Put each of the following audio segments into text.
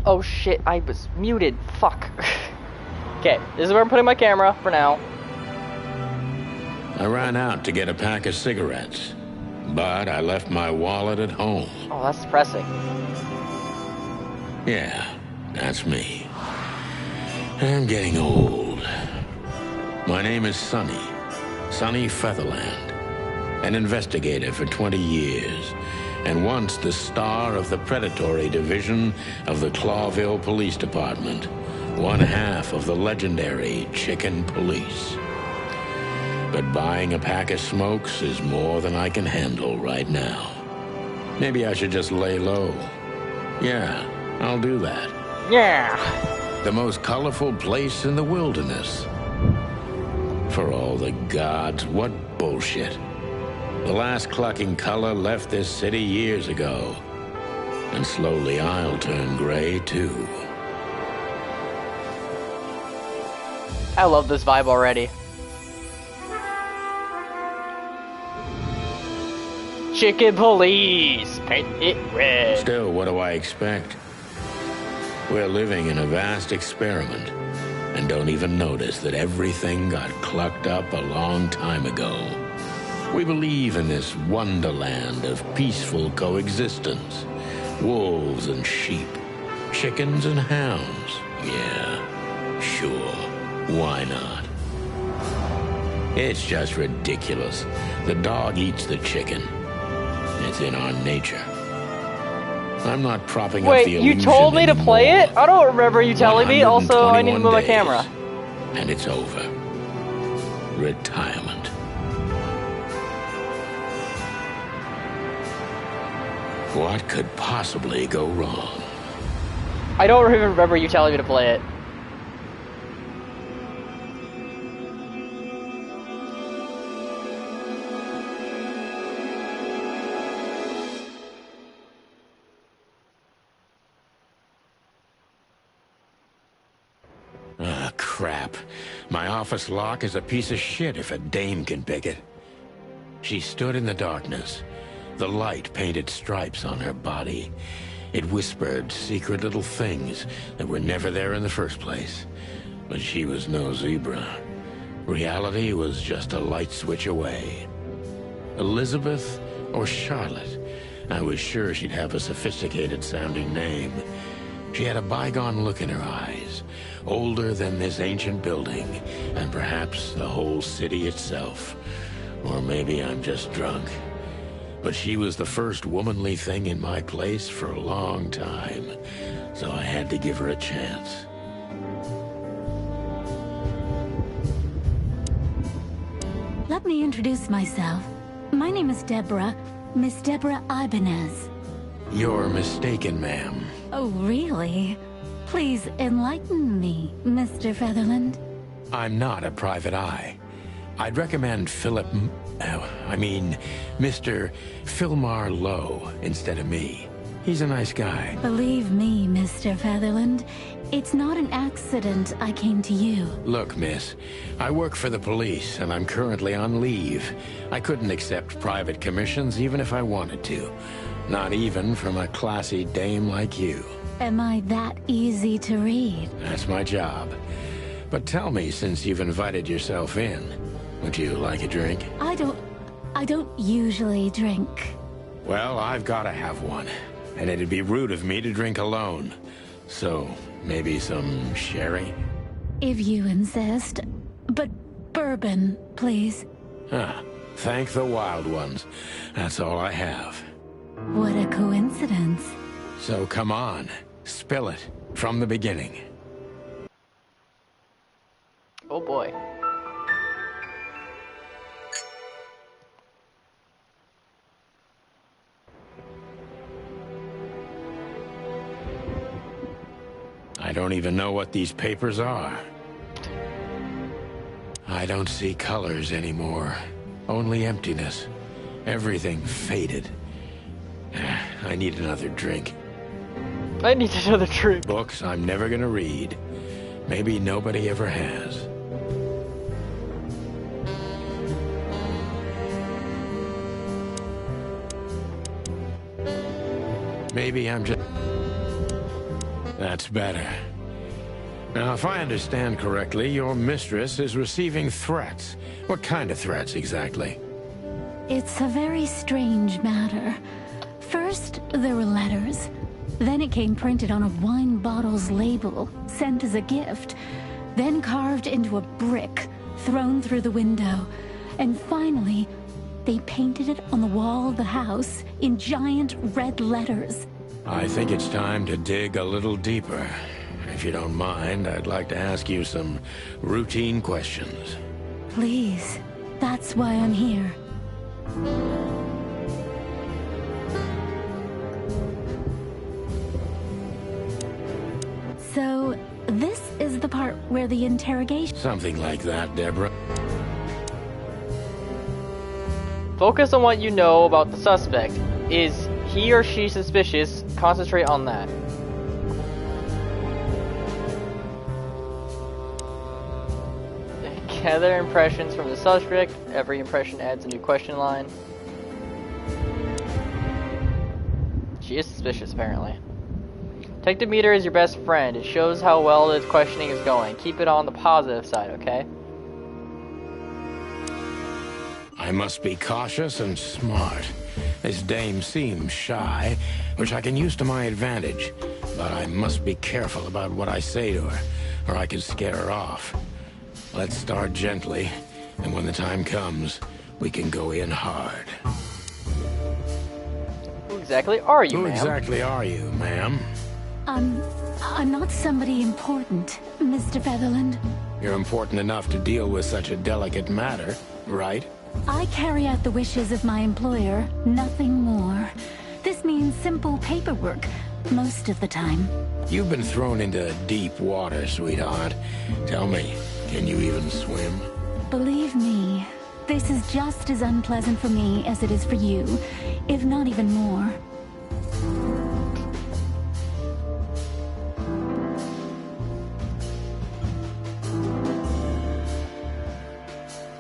Oh shit, I was muted. Fuck. Okay, this is where I'm putting my camera for now. I ran out to get a pack of cigarettes, but I left my wallet at home. Oh, that's depressing. Yeah, that's me. I'm getting old. My name is Sonny Featherland, an investigator for 20 years, and once the star of the predatory division of the Clawville Police Department, one half of the legendary Chicken Police. But buying a pack of smokes is more than I can handle right now. Maybe I should just lay low. Yeah, I'll do that. Yeah. The most colorful place in the wilderness. For all the gods, what bullshit. The last clucking color left this city years ago. And slowly I'll turn gray too. I love this vibe already. Chicken Police! Paint it red. Still, what do I expect? We're living in a vast experiment, and don't even notice that everything got clucked up a long time ago. We believe in this wonderland of peaceful coexistence. Wolves and sheep, chickens and hounds. Yeah, sure, why not? It's just ridiculous. The dog eats the chicken. It's in our nature. I'm not propping up the illusion Wait, you told me to play anymore. it? I don't remember you telling me. Also, I need to move my 121 camera. days, and it's over. Retirement. What could possibly go wrong? I don't even remember you telling me to play it. Ah, crap. My office lock is a piece of shit if a dame can pick it. She stood in the darkness. The light painted stripes on her body. It whispered secret little things that were never there in the first place. But she was no zebra. Reality was just a light switch away. Elizabeth or Charlotte? I was sure she'd have a sophisticated-sounding name. She had a bygone look in her eyes, older than this ancient building, and perhaps the whole city itself. Or maybe I'm just drunk. But she was the first womanly thing in my place for a long time, so I had to give her a chance. Let me introduce myself. My name is Deborah, Miss Deborah Ibanez. You're mistaken, ma'am. Oh, really? Please enlighten me, Mr. Featherland. I'm not a private eye. I'd recommend Mr. Philmar Lowe instead of me. He's a nice guy. Believe me, Mr. Featherland, it's not an accident I came to you. Look, miss, I work for the police, and I'm currently on leave. I couldn't accept private commissions even if I wanted to. Not even from a classy dame like you. Am I that easy to read? That's my job. But tell me, since you've invited yourself in, would you like a drink? I don't usually drink. Well, I've got to have one. And it'd be rude of me to drink alone. So, maybe some sherry? If you insist. But bourbon, please. Ah, thank the wild ones. That's all I have. What a coincidence. So come on, spill it from the beginning. Oh boy. I don't even know what these papers are. I don't see colors anymore. Only emptiness. Everything faded. I need another drink. I need another drink. Books I'm never gonna read. Maybe nobody ever has. Maybe I'm just... That's better. Now, if I understand correctly, your mistress is receiving threats. What kind of threats, exactly? It's a very strange matter. First, there were letters. Then it came printed on a wine bottle's label, sent as a gift. Then carved into a brick, thrown through the window. And finally, they painted it on the wall of the house in giant red letters. I think it's time to dig a little deeper. If you don't mind, I'd like to ask you some routine questions. Please, that's why I'm here. So, this is the part where the interrogation... Something like that, Deborah. Focus on what you know about the suspect. Is he or she suspicious? Concentrate on that. Gather impressions from the suspect. Every impression adds a new question line. She is suspicious, apparently. Detective meter is your best friend. It shows how well the questioning is going. Keep it on the positive side, okay? I must be cautious and smart. This dame seems shy, which I can use to my advantage. But I must be careful about what I say to her, or I could scare her off. Let's start gently, and when the time comes, we can go in hard. Who exactly are you, Who ma'am? exactly are you, ma'am? I'm not somebody important, Mr. Featherland. You're important enough to deal with such a delicate matter, right? I carry out the wishes of my employer, nothing more. This means simple paperwork, most of the time. You've been thrown into deep water, sweetheart. Tell me, can you even swim? Believe me, this is just as unpleasant for me as it is for you, if not even more.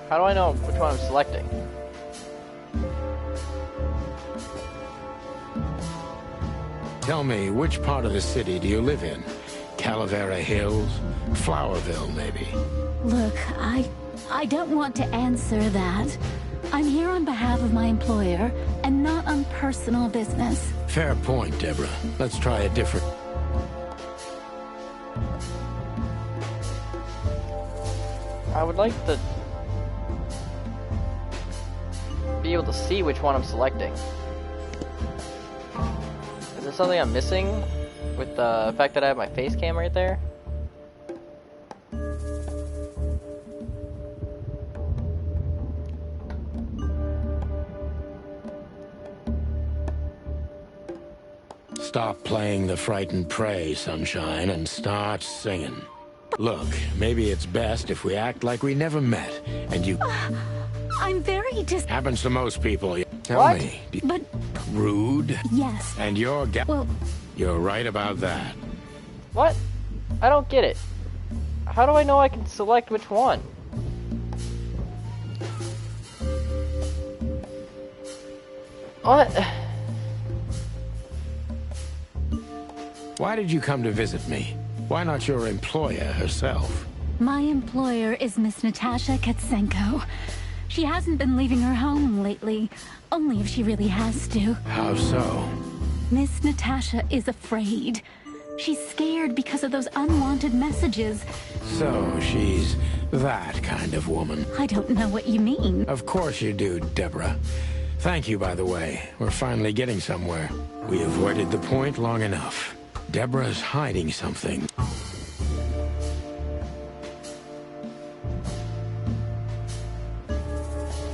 How do I know which one I'm selecting? Tell me, which part of the city do you live in? Calavera Hills? Flowerville, maybe? Look, I don't want to answer that. I'm here on behalf of my employer, and not on personal business. Fair point, Deborah. Let's try a different... I would like to be able to see which one I'm selecting. Is there something I'm missing with the fact that I have my face cam right there? Stop playing the frightened prey, Sunshine, and start singing. Look, maybe it's best if we act like we never met, and you... I'm very Happens to most people. Tell What? me. But, Rude? yes. And you're... Well, You're right about that. What? I don't get it. How do I know I can select which one? What? Why did you come to visit me? Why not your employer herself? my employer is Miss Natasha Katsenko. She hasn't been leaving her home lately, only if she really has to. How so? Miss Natasha is afraid. She's scared because of those unwanted messages. So she's that kind of woman. I don't know what you mean. Of course you do, Deborah. Thank you, by the way. We're finally getting somewhere. We avoided the point long enough. Deborah's hiding something.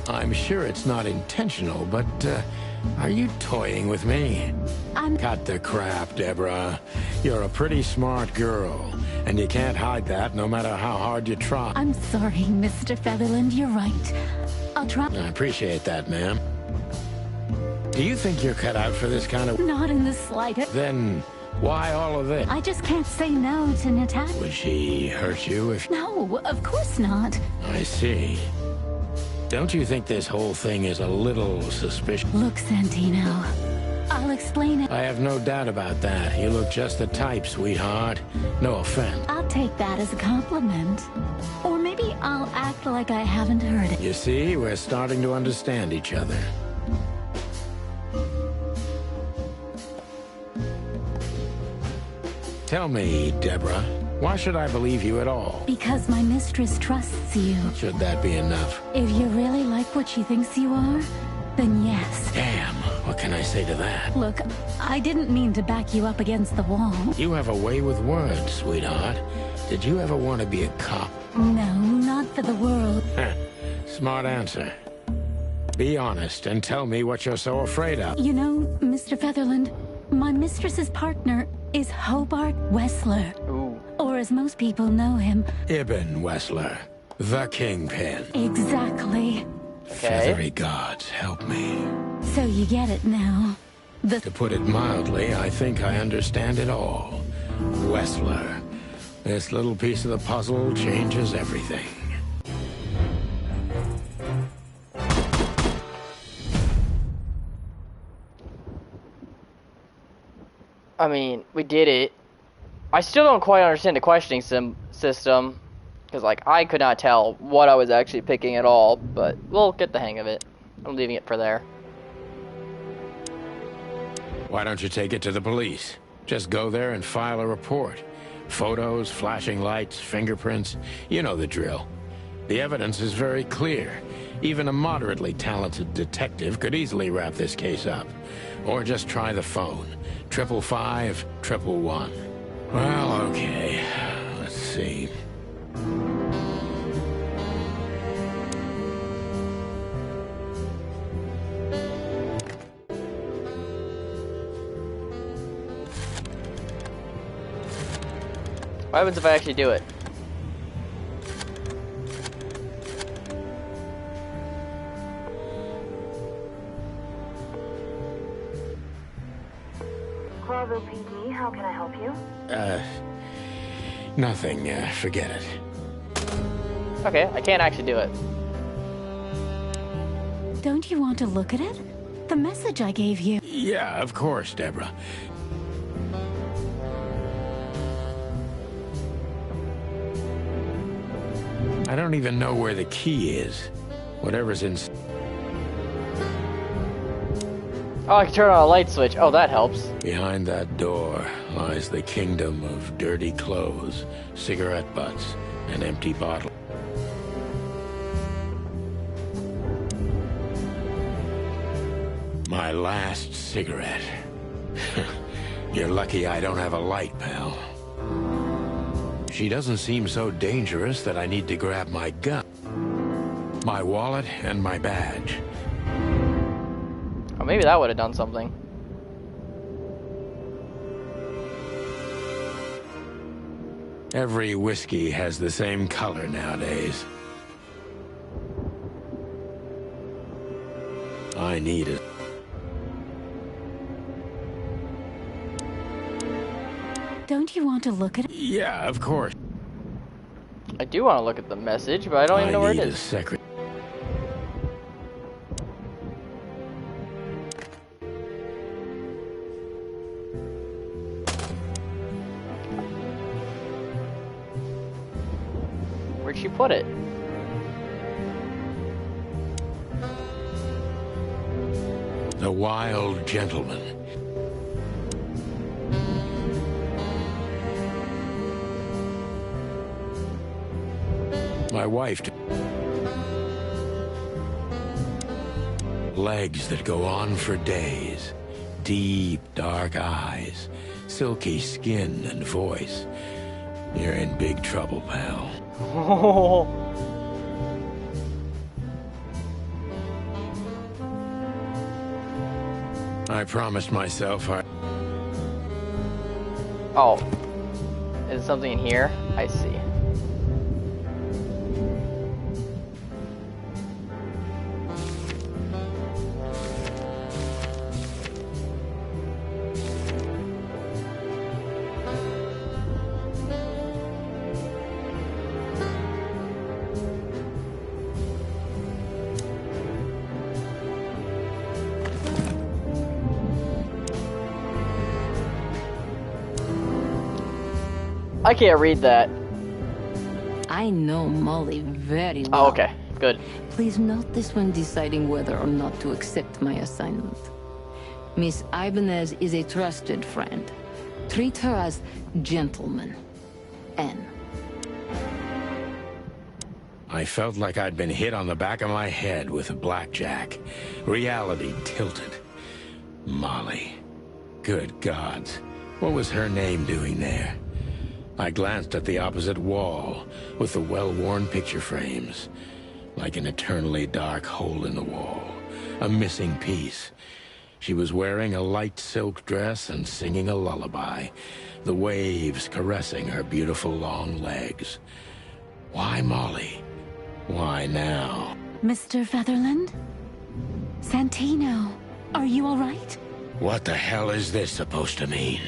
I'm sure it's not intentional, but, are you toying with me? Cut the crap, Deborah. You're a pretty smart girl, and you can't hide that no matter how hard you try. I'm sorry, Mr. Featherland, you're right. I'll drop... I appreciate that, ma'am. Do you think you're cut out for this kind of... Not in the slightest. Then why all of this? I just can't say no to Natasha. Would she hurt you if... No, of course not. I see. Don't you think this whole thing is a little suspicious? Look, Santino, I'll explain it. I have no doubt about that. You look just the type, sweetheart. No offense. I'll take that as a compliment. Or maybe I'll act like I haven't heard it. You see, we're starting to understand each other. Tell me, Deborah, why should I believe you at all? Because my mistress trusts you. Should that be enough? If you really like what she thinks you are, then yes. Damn, what can I say to that? Look, I didn't mean to back you up against the wall. You have a way with words, sweetheart. Did you ever want to be a cop? No, not for the world. Smart answer. Be honest and tell me what you're so afraid of. You know, Mr. Featherland, my mistress's partner is Hobart Wessler. Ooh. Or as most people know him. Ibn Wessler, the Kingpin. Exactly. Feathery gods, help me. So you get it now. To put it mildly, I think I understand it all. Wessler. This little piece of the puzzle changes everything. I mean, we did it. I still don't quite understand the questioning system. Because, like, I could not tell what I was actually picking at all. But we'll get the hang of it. I'm leaving it for there. Why don't you take it to the police? Just go there and file a report. Photos, flashing lights, fingerprints. You know the drill. The evidence is very clear. Even a moderately talented detective could easily wrap this case up. Or just try the phone. 555 111. Well, okay. Let's see. What happens if I actually do it? Clarville PD, how can I help you? Nothing. Forget it. Okay, I can't actually do it. Don't you want to look at it? The message I gave you. Yeah, of course, Deborah. I don't even know where the key is. Whatever's in... Oh, I can turn on a light switch. Oh, that helps. Behind that door lies the kingdom of dirty clothes, cigarette butts, and empty bottles. My last cigarette. You're lucky I don't have a light, pal. She doesn't seem so dangerous that I need to grab my gun, my wallet, and my badge. Oh, maybe that would have done something. Every whiskey has the same color nowadays. I need it. Don't you want to look at it? Yeah, of course. I do want to look at the message, but I don't even know where it need is. a secret. Where'd she put it? The Wild Gentleman. My wife. Legs that go on for days. Deep, dark eyes. Silky skin and voice. You're in big trouble, pal. I promised myself I... Oh. Is something in here? I see. I can't read that. I know Molly very well. Oh, okay. Good. Please note this when deciding whether or not to accept my assignment. Miss Ibanez is a trusted friend. Treat her as gentleman. N. I felt like I'd been hit on the back of my head with a blackjack. Reality tilted. Molly. Good gods. What was her name doing there? I glanced at the opposite wall, with the well-worn picture frames. Like an eternally dark hole in the wall. A missing piece. She was wearing a light silk dress and singing a lullaby. The waves caressing her beautiful long legs. Why Molly? Why now? Mr. Featherland? Santino, are you all right? What the hell is this supposed to mean?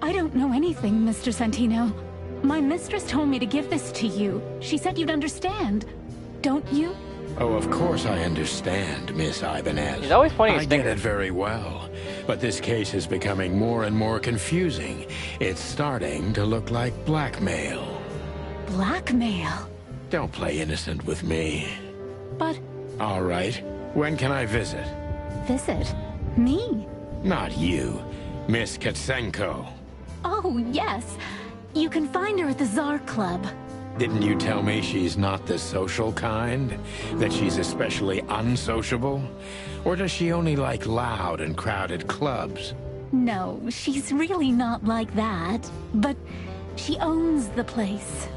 I don't know anything, Mr. Santino. My mistress told me to give this to you. She said you'd understand. Don't you? Oh, of course I understand, Miss Ibanez. He's always pointing his I get finger. it very well. But this case is becoming more and more confusing. It's starting to look like blackmail. Blackmail? Don't play innocent with me. But All right. When can I visit? visit? Me? Not you. Miss Katsenko. Oh, yes. You can find her at the Tsar Club. Didn't you tell me she's not the social kind? That she's especially unsociable? Or does she only like loud and crowded clubs? No, she's really not like that. But she owns the place.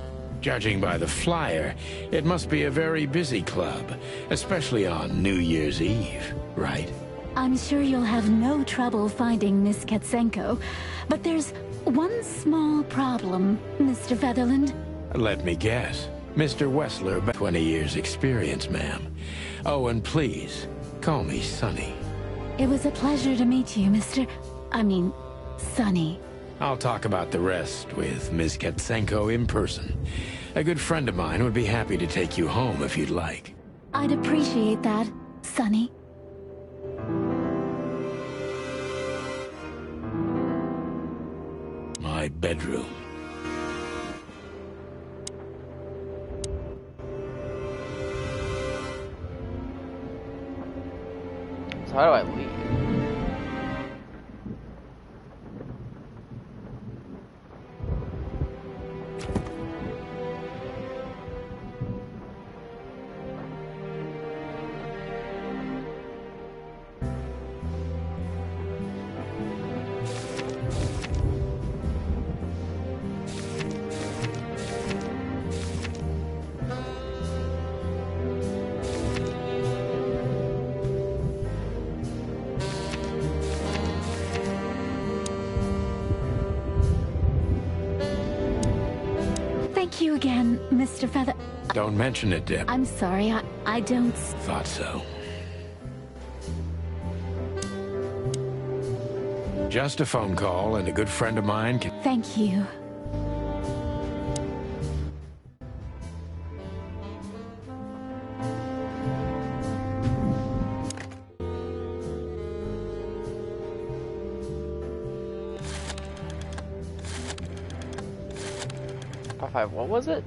Judging by the flyer, it must be a very busy club, especially on New Year's Eve, right? I'm sure you'll have no trouble finding Miss Katsenko. But there's one small problem, Mr. Featherland. Let me guess. Mr. Wessler, 20 years experience, ma'am. Oh, and please, call me Sonny. It was a pleasure to meet you, Sonny. I'll talk about the rest with Ms. Katsenko in person. A good friend of mine would be happy to take you home if you'd like. I'd appreciate that, Sonny. My bedroom. So how do I leave? Thank you again, Mr. Feather. Don't mention it, Deb. I'm sorry, I don't... Thought so. Just a phone call, and a good friend of mine can... Thank you. What was it?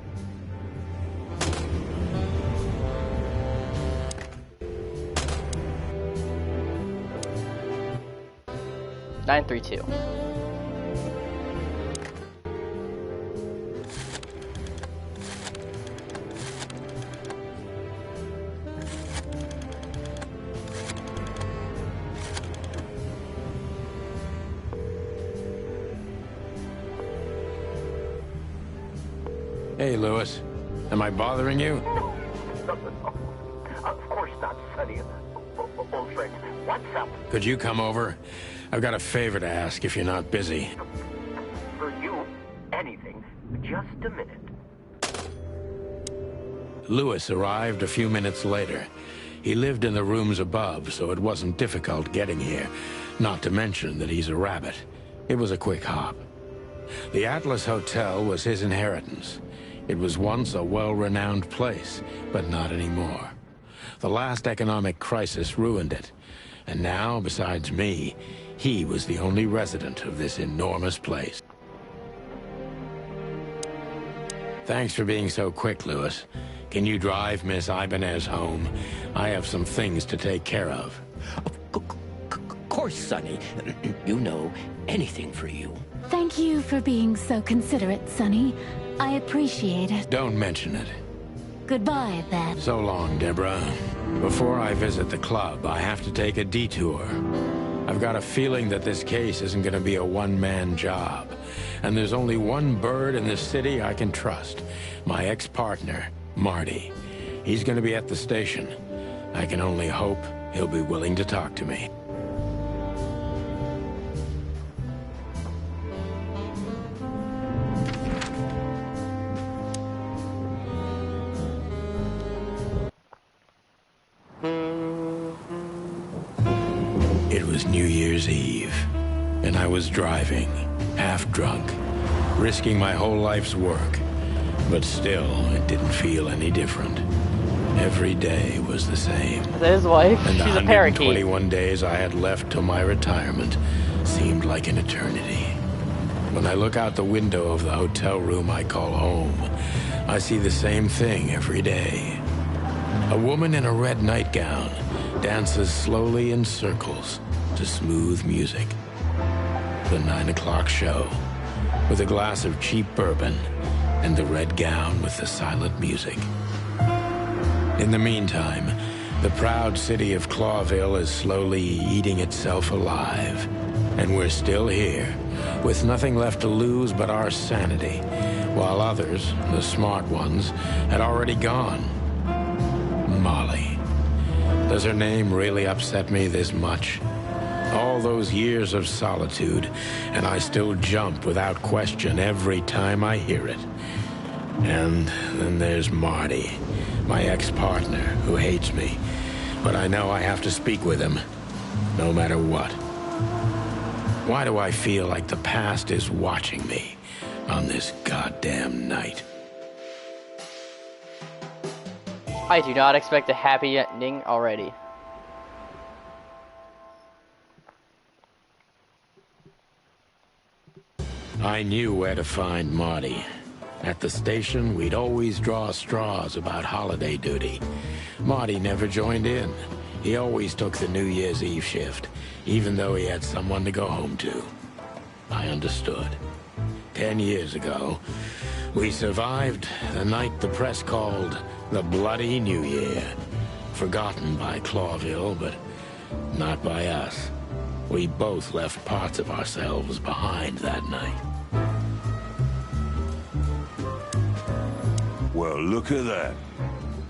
Nine 3-2. Hey, Lewis. Am I bothering you? No, of course not, Sonny. Old friend, what's up? Could you come over? I've got a favor to ask if you're not busy. For you, anything. Just a minute. Lewis arrived a few minutes later. He lived in the rooms above, so it wasn't difficult getting here. Not to mention that he's a rabbit. It was a quick hop. The Atlas Hotel was his inheritance. It was once a well-renowned place, but not anymore. The last economic crisis ruined it. And now, besides me, He was the only resident of this enormous place. Thanks for being so quick, Lewis. Can you drive Miss Ibanez home? I have some things to take care of. Of course, Sonny. You know, anything for you. Thank you for being so considerate, Sonny. I appreciate it. Don't mention it. Goodbye, then. So long, Deborah. Before I visit the club, I have to take a detour. I've got a feeling that this case isn't going to be a one-man job. And there's only one bird in this city I can trust. My ex-partner, Marty. He's going to be at the station. I can only hope he'll be willing to talk to me. It was New Year's Eve, and I was driving, half drunk, risking my whole life's work. But still, it didn't feel any different. Every day was the same. His wife, And the she's a parakeet. 121 days I had left till my retirement seemed like an eternity. When I look out the window of the hotel room I call home, I see the same thing every day. A woman in a red nightgown dances slowly in circles to smooth music. The 9 o'clock show, with a glass of cheap bourbon and the red gown with the silent music. In the meantime, the proud city of Clawville is slowly eating itself alive. And we're still here, with nothing left to lose but our sanity, while others, the smart ones, had already gone. Molly. Does her name really upset me this much? All those years of solitude, and I still jump without question every time I hear it. And then there's Marty, my ex-partner, who hates me. But I know I have to speak with him, no matter what. Why do I feel like the past is watching me on this goddamn night? I do not expect a happy ending already. I knew where to find Marty. At the station, we'd always draw straws about holiday duty. Marty never joined in. He always took the New Year's Eve shift, even though he had someone to go home to. I understood. 10 years ago, we survived the night the press called the Bloody New Year. Forgotten by Clawville, but not by us. We both left parts of ourselves behind that night. Well, look at that.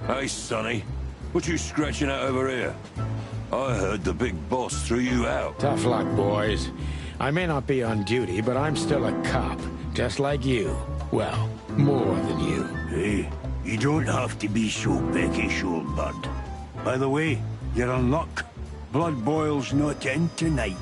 Hey, Sonny, what you scratching at over here? I heard the big boss threw you out. Tough luck, boys. I may not be on duty, but I'm still a cop, just like you. Well, more than you. Hey, you don't have to be so peckish, old bud. By the way, you're in luck. Blood Boil's not in tonight.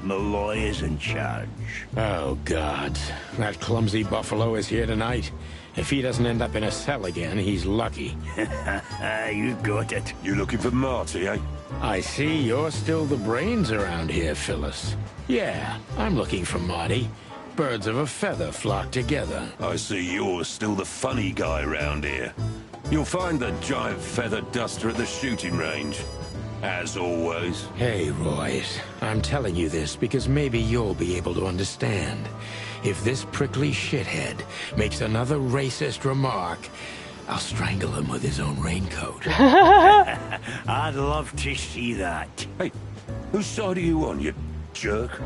Malloy is in charge. Oh, God. That clumsy buffalo is here tonight. If he doesn't end up in a cell again, he's lucky. You got it. You looking for Marty, eh? I see you're still the brains around here, Phyllis. Yeah, I'm looking for Marty. Birds of a feather flock together. I see you're still the funny guy round here. You'll find the giant feather duster at the shooting range. As always. Hey, Royce. I'm telling you this because maybe you'll be able to understand. If this prickly shithead makes another racist remark, I'll strangle him with his own raincoat. I'd love to see that. Hey, whose side are you on, you jerk?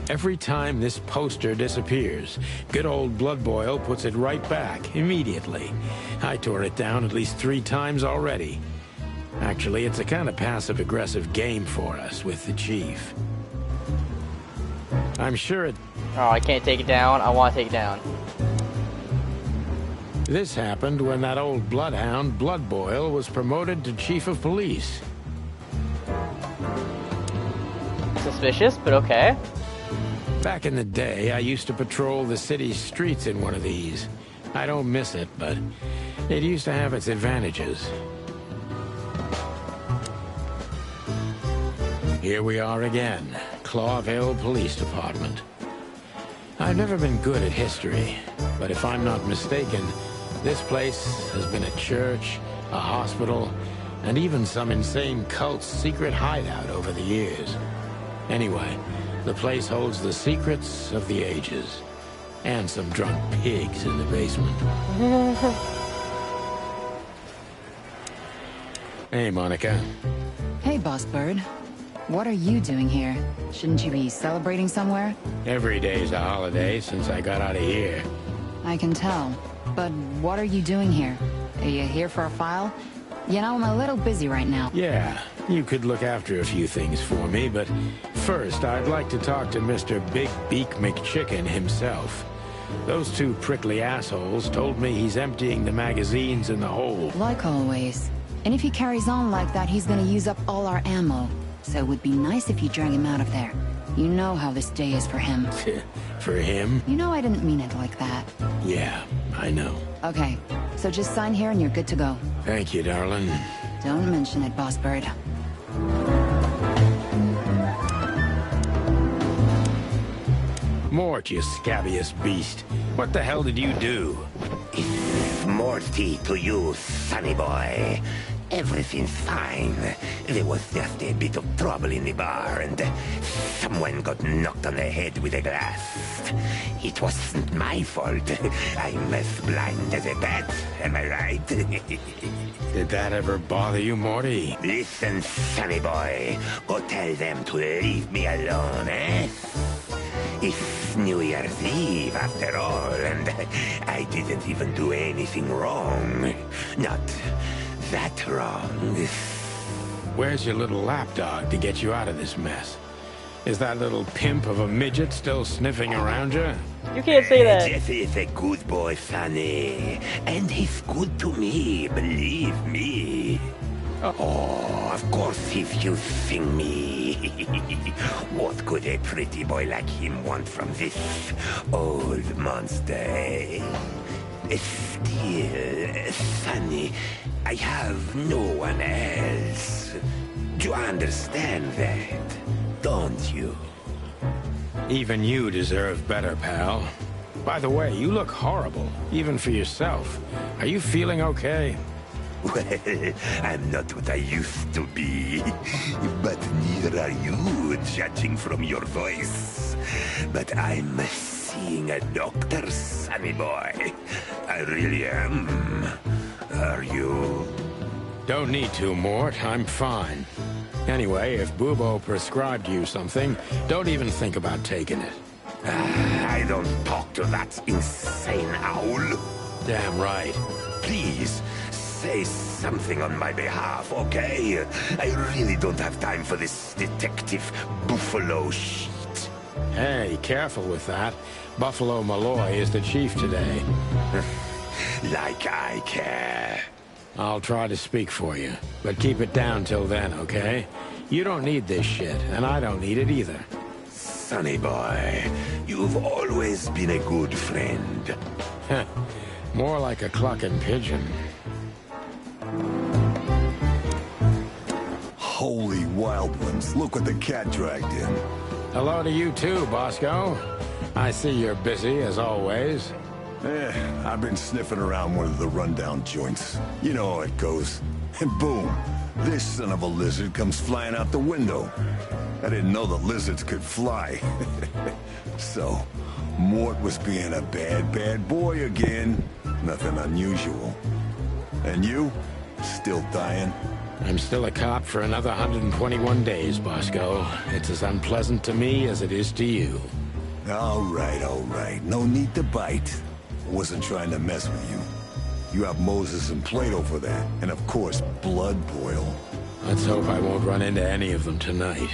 Every time this poster disappears, good old Blood Boil puts it right back, immediately. I tore it down at least 3 times already. Actually, it's a kind of passive-aggressive game for us with the chief. I'm sure it... Oh, I can't take it down. I want to take it down. This happened when that old bloodhound, Blood Boil, was promoted to chief of police. Suspicious, but okay. Back in the day, I used to patrol the city's streets in one of these. I don't miss it, but it used to have its advantages. Here we are again, Clawville Police Department. I've never been good at history, but if I'm not mistaken, this place has been a church, a hospital, and even some insane cult's secret hideout over the years. Anyway, the place holds the secrets of the ages, and some drunk pigs in the basement. Hey, Monica. Hey, Boss Bird. What are you doing here? Shouldn't you be celebrating somewhere? Every day's a holiday since I got out of here. I can tell. But what are you doing here? Are you here for a file? You know, I'm a little busy right now. Yeah, you could look after a few things for me, but first I'd like to talk to Mr. Big Beak McChicken himself. Those two prickly assholes told me he's emptying the magazines in the hole. Like always. And if he carries on like that, he's gonna use up all our ammo. So it would be nice if you drag him out of there. You know how this day is for him. For him? You know I didn't mean it like that. Yeah, I know. Okay, so just sign here and you're good to go. Thank you, darling. Don't mention it, Boss Bird. Mort, you scabious beast. What the hell did you do? It's Morty to you, sonny boy. Everything's fine. There was just a bit of trouble in the bar, and someone got knocked on the head with a glass. It wasn't my fault. I'm as blind as a bat, am I right? Did that ever bother you, Morty? Listen, sonny boy. Go tell them to leave me alone, eh? It's New Year's Eve, after all, and I didn't even do anything wrong. Not that wrong. Where's your little lapdog to get you out of this mess? Is that little pimp of a midget still sniffing around you? You can't say that. Jesse is a good boy, Sonny. And he's good to me, believe me. Oh, of course he's using me. What could a pretty boy like him want from this old monster, eh? Still, Sonny, I have no one else. Do you understand that? Don't you? Even you deserve better, pal. By the way, you look horrible, even for yourself. Are you feeling okay? Well, I'm not what I used to be. But neither are you, judging from your voice. But I'm seeing a doctor, sonny boy. I really am. Are you? Don't need to, Mort. I'm fine. Anyway, if Bubo prescribed you something, don't even think about taking it. I don't talk to that insane owl. Damn right. Please, say something on my behalf, okay? I really don't have time for this Detective Buffalo shit. Hey, careful with that. Buffalo Malloy is the chief today. Like I care. I'll try to speak for you, but keep it down till then, okay? You don't need this shit, and I don't need it either. Sonny boy, you've always been a good friend. More like a clucking pigeon. Holy wild ones, look what the cat dragged in. Hello to you too, Bosco. I see you're busy, as always. I've been sniffing around one of the rundown joints. You know how it goes. And boom, this son of a lizard comes flying out the window. I didn't know the lizards could fly. So, Mort was being a bad boy again. Nothing unusual. And you? Still dying? I'm still a cop for another 121 days, Bosco. It's as unpleasant to me as it is to you. All right. No need to bite. I wasn't trying to mess with you. You have Moses and Plato for that. And of course, Blood Boil. Let's hope I won't run into any of them tonight.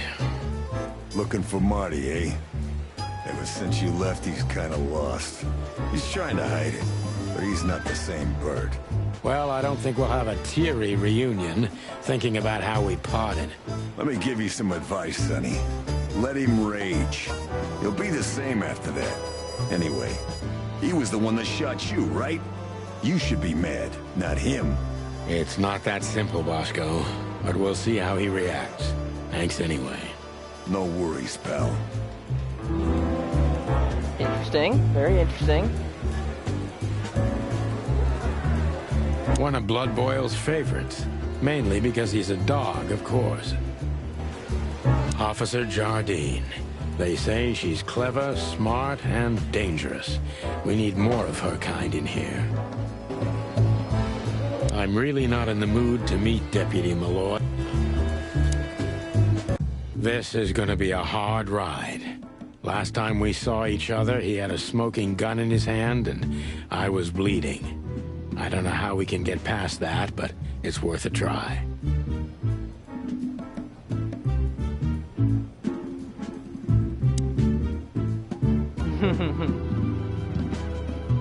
Looking for Marty, eh? Ever since you left, he's kind of lost. He's trying to hide it, but he's not the same bird. Well, I don't think we'll have a teary reunion, thinking about how we parted. Let me give you some advice, Sonny. Let him rage. He'll be the same after that. Anyway, He was the one that shot you, right? You should be mad, not him. It's not that simple, Bosco. But we'll see how he reacts. Thanks anyway. No worries, pal. Interesting. Very interesting. One of Blood Boyle's favorites. Mainly because he's a dog, of course. Officer Jardine. They say she's clever, smart, and dangerous. We need more of her kind in here. I'm really not in the mood to meet Deputy Malloy. This is gonna be a hard ride. Last time we saw each other, he had a smoking gun in his hand, and I was bleeding. I don't know how we can get past that, but it's worth a try.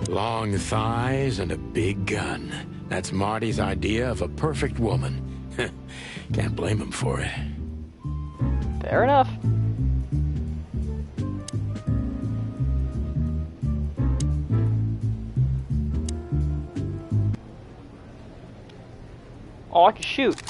Long thighs and a big gun. That's Marty's idea of a perfect woman. Can't blame him for it. Fair enough. Oh, I can shoot.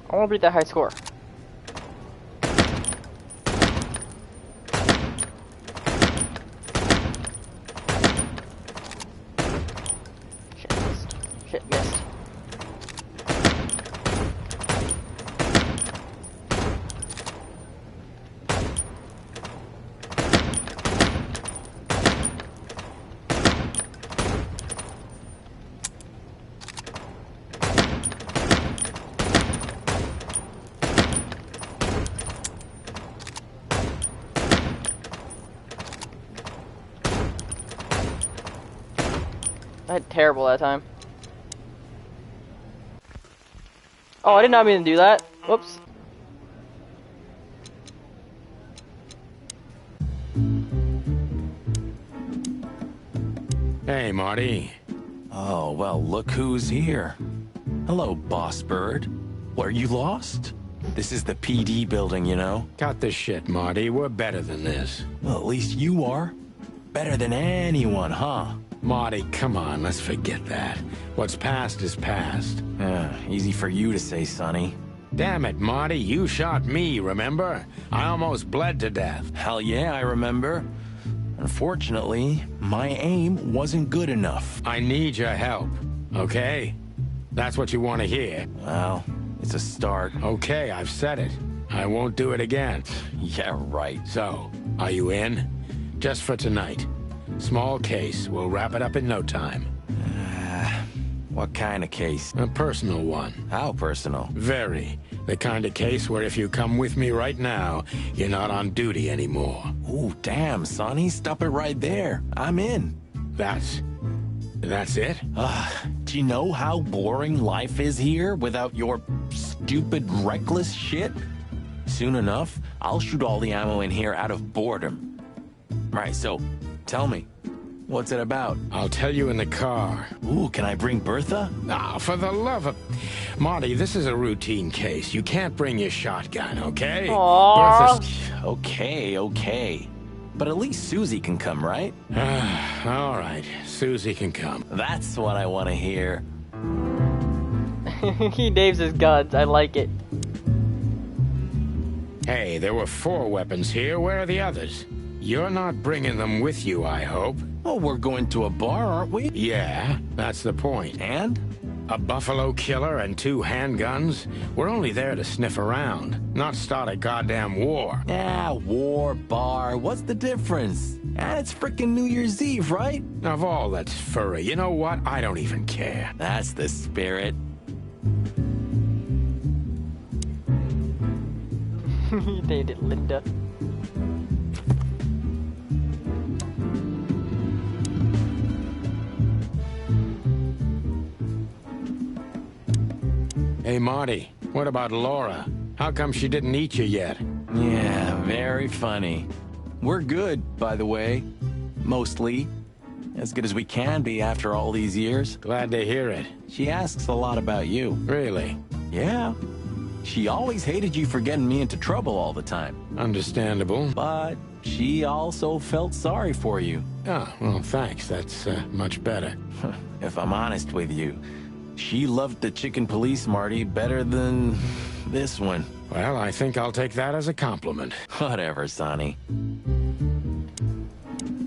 I want to beat that high score. Shit, missed. Shit, missed. I did terrible that time. Oh, I did not mean to do that. Whoops. Hey, Marty. Oh, well, look who's here. Hello, Boss Bird. Were you lost? This is the PD building, you know? Cut the shit, Marty. We're better than this. Well, at least you are. Better than anyone, huh? Marty, come on, let's forget that. What's past is past. Easy for you to say, Sonny. Damn it, Marty, you shot me, remember? I almost bled to death. Hell yeah, I remember. Unfortunately, my aim wasn't good enough. I need your help, okay? That's what you want to hear. Well, it's a start. Okay, I've said it. I won't do it again. Yeah, right. So, are you in? Just for tonight. Small case. We'll wrap it up in no time. What kind of case? A personal one. How personal? Very. The kind of case where if you come with me right now, you're not on duty anymore. Ooh, damn, Sonny. Stop it right there. I'm in. That's it? Do you know how boring life is here without your stupid, reckless shit? Soon enough, I'll shoot all the ammo in here out of boredom. Right, so, tell me, what's it about? I'll tell you in the car. Ooh, can I bring Bertha? Ah, for the love of... Marty, this is a routine case. You can't bring your shotgun, okay? Aww. Bertha's... Okay. But at least Susie can come, right? All right, Susie can come. That's what I want to hear. He names his guns. I like it. Hey, there were 4 weapons here. Where are the others? You're not bringing them with you, I hope. Oh, we're going to a bar, aren't we? Yeah, that's the point. And? A buffalo killer and 2 handguns? We're only there to sniff around, not start a goddamn war. Yeah, war, bar, what's the difference? And it's frickin' New Year's Eve, right? Of all that's furry, you know what? I don't even care. That's the spirit. You named it Linda. Hey, Marty, what about Laura? How come she didn't eat you yet? Yeah, very funny. We're good, by the way. Mostly. As good as we can be after all these years. Glad to hear it. She asks a lot about you. Really? Yeah. She always hated you for getting me into trouble all the time. Understandable. But she also felt sorry for you. Ah, well, thanks. That's much better. If I'm honest with you, she loved the chicken police, Marty, better than this one. Well, I think I'll take that as a compliment. Whatever, Sonny.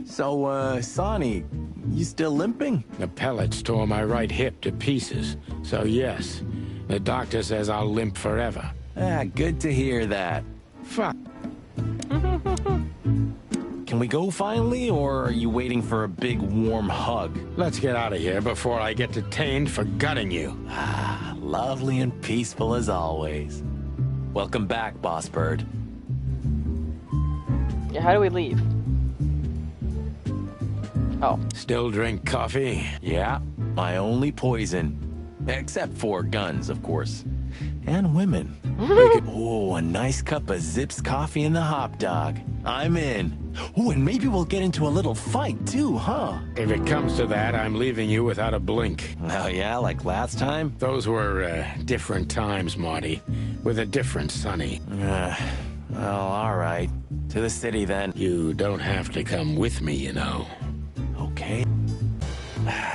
So, Sonny, you still limping? The pellets tore my right hip to pieces. So, yes. The doctor says I'll limp forever. Ah, good to hear that. Fuck. Can we go finally, or are you waiting for a big warm hug? Let's get out of here before I get detained for gutting you. Ah, lovely and peaceful as always. Welcome back, Boss Bird. Yeah, how do we leave? Oh. Still drink coffee? Yeah, my only poison. Except for guns, of course. And women. Oh, a nice cup of Zips coffee and the hot dog. I'm in. Oh, and maybe we'll get into a little fight too, huh? If it comes to that, I'm leaving you without a blink. Oh yeah, like last time? Those were, different times, Marty. With a different Sonny. Well, all right. To the city, then. You don't have to come with me, you know. Okay.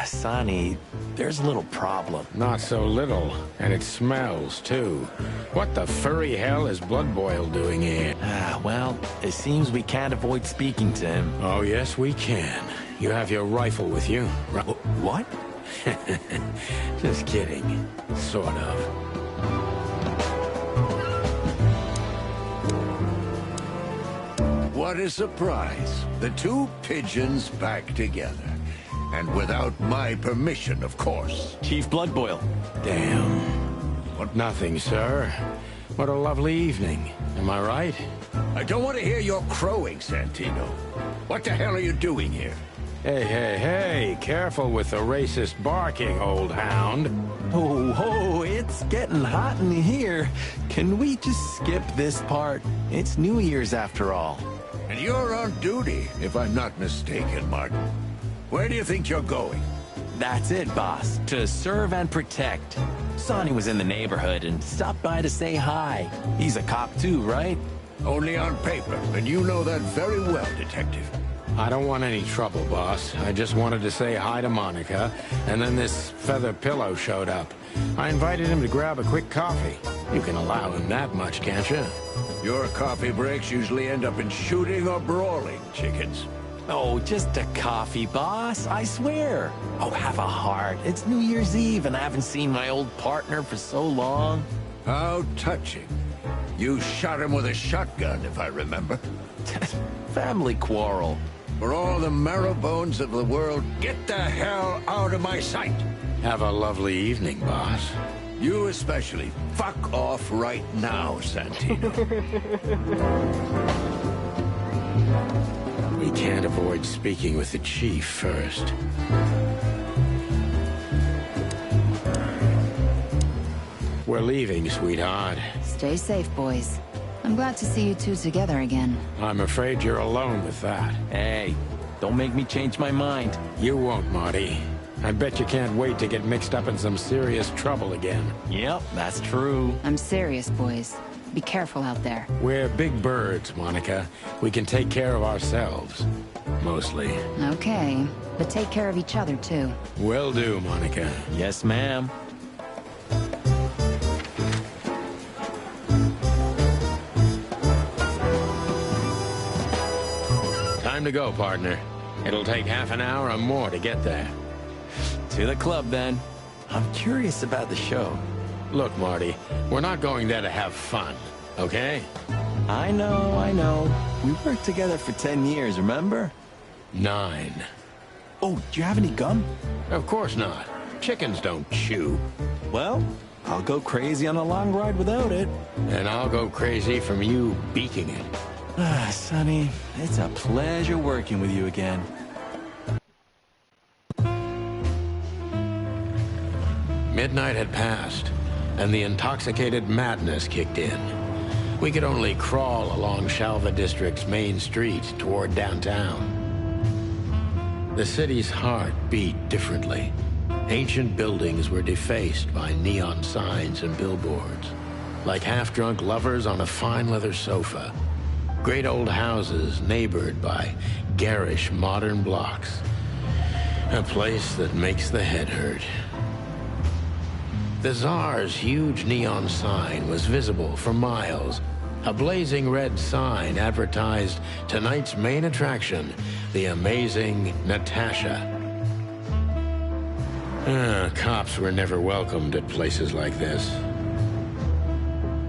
Sonny, there's a little problem. Not so little. And it smells, too. What the furry hell is Blood Boil doing here? Well, it seems we can't avoid speaking to him. Oh, yes, we can. You have your rifle with you, right? What? Just kidding. Sort of. What a surprise. The 2 pigeons back together. And without my permission, of course. Chief Bloodboil. Damn. What? Nothing, sir. What a lovely evening. Am I right? I don't want to hear your crowing, Santino. What the hell are you doing here? Hey, hey, hey. Careful with the racist barking, old hound. Oh, it's getting hot in here. Can we just skip this part? It's New Year's after all. And you're on duty, if I'm not mistaken, Martin. Where do you think you're going? That's it, boss. To serve and protect. Sonny was in the neighborhood and stopped by to say hi. He's a cop too, right? Only on paper, and you know that very well, Detective. I don't want any trouble, boss. I just wanted to say hi to Monica, and then this feather pillow showed up. I invited him to grab a quick coffee. You can allow him that much, can't you? Your coffee breaks usually end up in shooting or brawling, chickens. Oh, just a coffee, boss, I swear. Oh, have a heart. It's New Year's Eve and I haven't seen my old partner for so long. How touching. You shot him with a shotgun, if I remember. Family quarrel. For all the marrow bones of the world, get the hell out of my sight. Have a lovely evening, boss. You especially. Fuck off right now, Santino. We can't avoid speaking with the chief first. We're leaving, sweetheart. Stay safe, boys. I'm glad to see you 2 together again. I'm afraid you're alone with that. Hey, don't make me change my mind. You won't, Marty. I bet you can't wait to get mixed up in some serious trouble again. Yep, that's true. I'm serious, boys. Be careful out there. We're big birds, Monica. We can take care of ourselves. Mostly. Okay, but take care of each other, too. Will do, Monica. Yes, ma'am. Time to go, partner. It'll take half an hour or more to get there. To the club, then. I'm curious about the show. Look, Marty, we're not going there to have fun, okay? I know. We worked together for 10 years, remember? 9. Oh, do you have any gum? Of course not. Chickens don't chew. Well, I'll go crazy on a long ride without it. And I'll go crazy from you beaking it. Ah, Sonny, it's a pleasure working with you again. Midnight had passed, and the intoxicated madness kicked in. We could only crawl along Shalva District's main street toward downtown. The city's heart beat differently. Ancient buildings were defaced by neon signs and billboards, like half-drunk lovers on a fine leather sofa. Great old houses neighbored by garish modern blocks. A place that makes the head hurt. The Tsar's huge neon sign was visible for miles. A blazing red sign advertised tonight's main attraction, the amazing Natasha. Cops were never welcomed at places like this.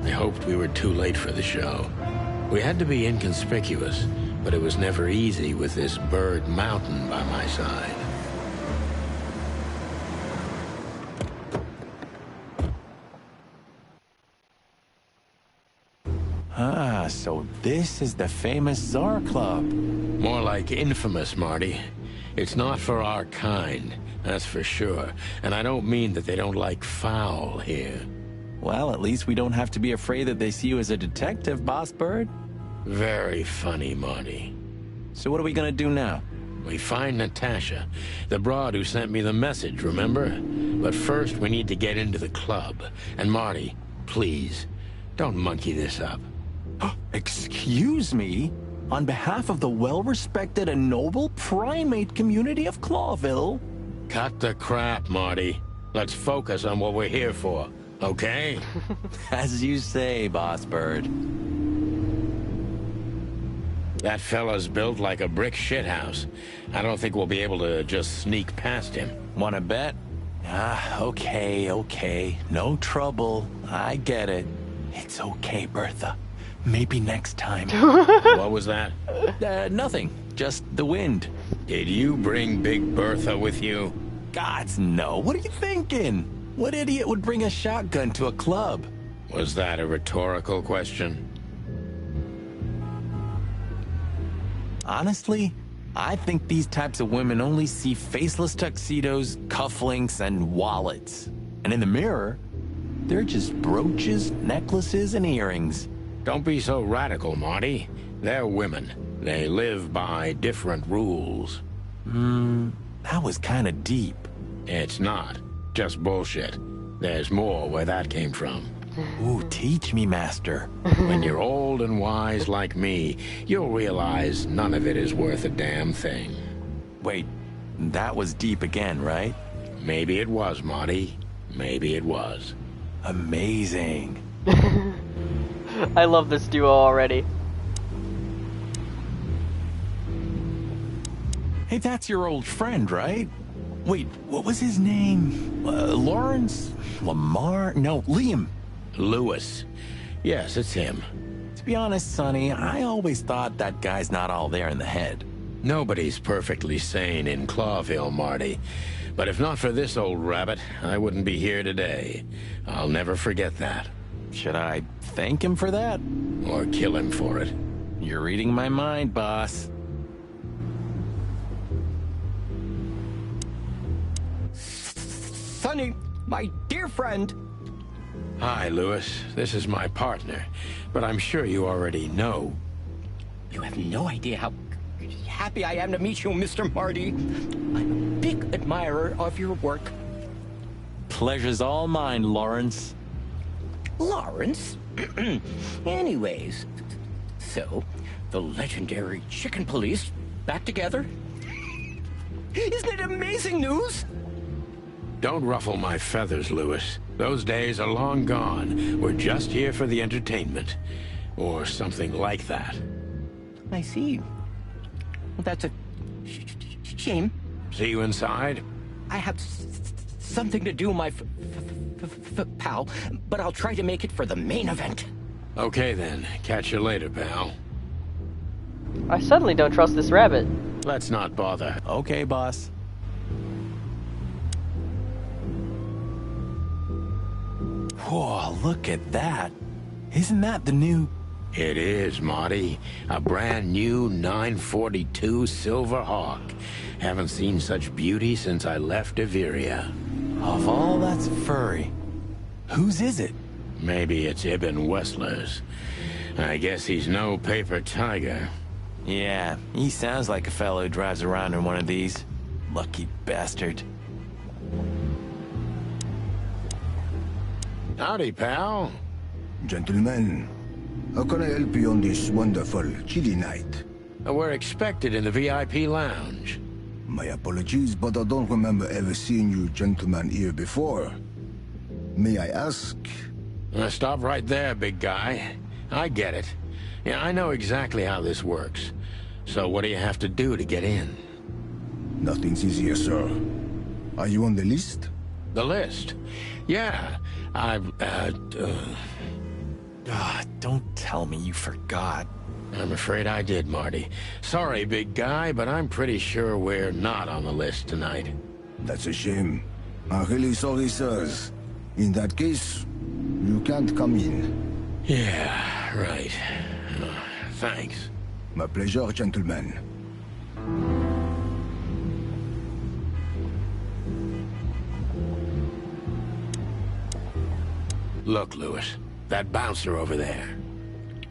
I hoped we were too late for the show. We had to be inconspicuous, but it was never easy with this bird mountain by my side. Ah, so this is the famous Tsar Club. More like infamous, Marty. It's not for our kind, that's for sure. And I don't mean that they don't like foul here. Well, at least we don't have to be afraid that they see you as a detective, Boss Bird. Very funny, Marty. So what are we gonna do now? We find Natasha, the broad who sent me the message, remember? But first, we need to get into the club. And Marty, please, don't monkey this up. Excuse me? On behalf of the well-respected and noble primate community of Clawville? Cut the crap, Marty. Let's focus on what we're here for, okay? As you say, Boss Bird. That fella's built like a brick shithouse. I don't think we'll be able to just sneak past him. Wanna bet? Okay. No trouble. I get it. It's okay, Bertha. Maybe next time. What was that? Nothing. Just the wind. Did you bring Big Bertha with you? Gods, no. What are you thinking? What idiot would bring a shotgun to a club? Was that a rhetorical question? Honestly, I think these types of women only see faceless tuxedos, cufflinks, and wallets. And in the mirror, they're just brooches, necklaces, and earrings. Don't be so radical, Marty. They're women. They live by different rules. That was kind of deep. It's not. Just bullshit. There's more where that came from. Ooh, teach me, Master. When you're old and wise like me, you'll realize none of it is worth a damn thing. Wait, that was deep again, right? Maybe it was, Marty. Maybe it was. Amazing. I love this duo already. Hey, that's your old friend, right? Wait, what was his name? Lawrence? Lamar? No, Liam. Lewis. Yes, it's him. To be honest, Sonny, I always thought that guy's not all there in the head. Nobody's perfectly sane in Clawville, Marty. But if not for this old rabbit, I wouldn't be here today. I'll never forget that. Should I thank him for that? Or kill him for it? You're reading my mind, boss. Sonny, my dear friend. Hi, Lewis. This is my partner. But I'm sure you already know. You have no idea how happy I am to meet you, Mr. Marty. I'm a big admirer of your work. Pleasure's all mine, Lawrence. Lawrence? Anyways, so, the legendary Chicken Police back together? Isn't it amazing news? Don't ruffle my feathers, Lewis. Those days are long gone. We're just here for the entertainment. Or something like that. I see. Well, that's a shame. See you inside? I have something to do, my pal, but I'll try to make it for the main event. Okay then, catch you later, pal. I suddenly don't trust this rabbit. Let's not bother. Okay, boss. Whoa, look at that. Isn't that the new... It is, Marty. A brand new 942 Silver Hawk. Haven't seen such beauty since I left Averia. Of all that's furry, whose is it? Maybe it's Ibn Wessler's. I guess he's no paper tiger. Yeah, he sounds like a fellow who drives around in one of these. Lucky bastard. Howdy, pal. Gentlemen, how can I help you on this wonderful, chilly night? We're expected in the VIP lounge. My apologies, but I don't remember ever seeing you gentlemen here before. May I ask? Stop right there, big guy. I get it. Yeah, I know exactly how this works. So what do you have to do to get in? Nothing's easier, sir. Are you on the list? The list? Yeah, I've, don't tell me you forgot. I'm afraid I did, Marty. Sorry, big guy, but I'm pretty sure we're not on the list tonight. That's a shame. I'm really sorry, sirs. In that case, you can't come in. Yeah, right. Thanks. My pleasure, gentlemen. Look, Lewis, that bouncer over there.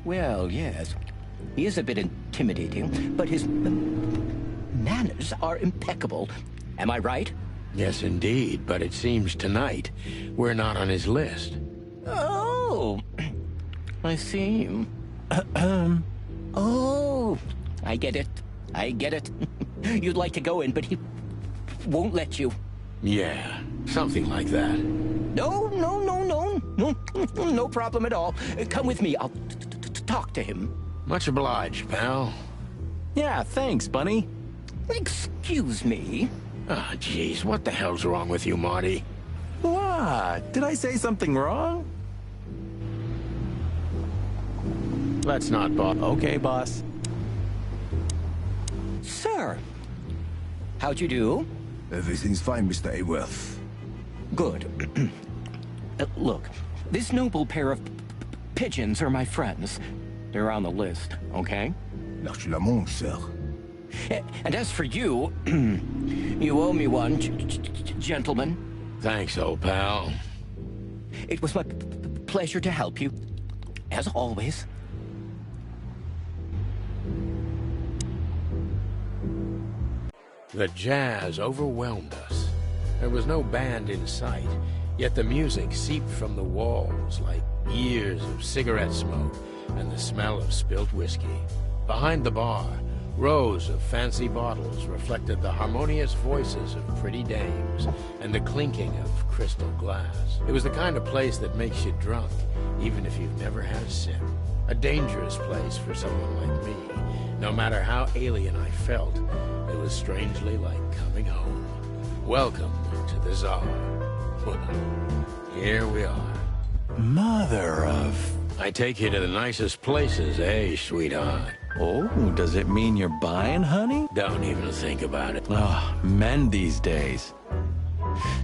Well, yes. He is a bit intimidating, but his manners are impeccable. Am I right? Yes, indeed, but it seems tonight we're not on his list. Oh, I see. Oh, I get it. I get it. You'd like to go in, but he won't let you. Yeah, something like that. No, no problem at all. Come with me. I'll talk to him. Much obliged, pal. Yeah, thanks, Bunny. Excuse me. Ah, jeez, what the hell's wrong with you, Marty? What? Did I say something wrong? Let's not bother. Okay, boss. Sir, how'd you do? Everything's fine, Mr. Ayworth. Good. Look, this noble pair of pigeons are my friends. They're on the list, okay? L'archlamont, sir. And as for you, you owe me one, gentlemen. Thanks, old pal. It was my pleasure to help you, as always. The jazz overwhelmed us. There was no band in sight, yet the music seeped from the walls like years of cigarette smoke and the smell of spilt whiskey. Behind the bar, rows of fancy bottles reflected the harmonious voices of pretty dames and the clinking of crystal glass. It was the kind of place that makes you drunk, even if you've never had a sip. A dangerous place for someone like me. No matter how alien I felt, it was strangely like coming home. Welcome to the Tsar. Here we are. Mother of... I take you to the nicest places, eh, sweetheart? Oh, does it mean you're buying, honey? Don't even think about it. Oh, men these days.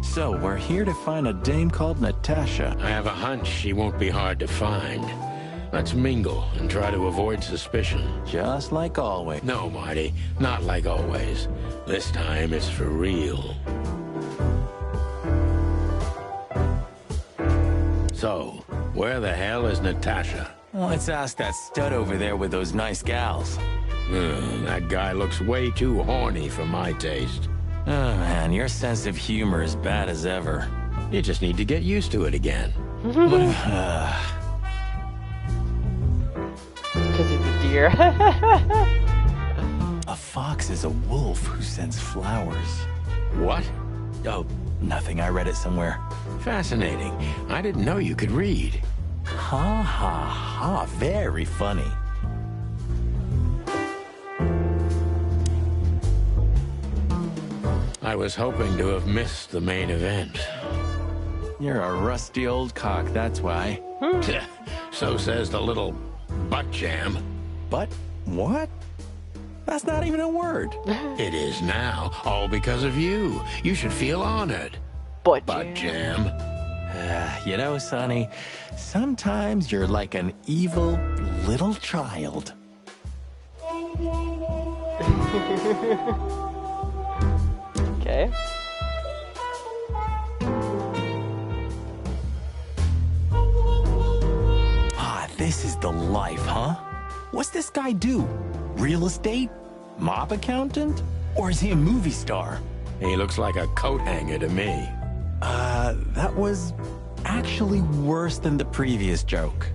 So, we're here to find a dame called Natasha. I have a hunch she won't be hard to find. Let's mingle and try to avoid suspicion. Just like always. No, Marty, not like always. This time it's for real. So, where the hell is Natasha? Let's ask that stud over there with those nice gals. That guy looks way too horny for my taste. Oh man, your sense of humor is bad as ever. You just need to get used to it again. Because it's a deer. A fox is a wolf who sends flowers. What? Oh, nothing. I read it somewhere. Fascinating. I didn't know you could read. Ha ha ha. Very funny. I was hoping to have missed the main event. You're a rusty old cock, that's why. So says the little butt jam. But what? That's not even a word. It is now, all because of you. You should feel honored. Butt jam. You know, Sonny, sometimes you're like an evil little child. Okay. This is the life, huh? What's this guy do? Real estate? Mob accountant? Or is he a movie star? He looks like a coat hanger to me. That was actually worse than the previous joke.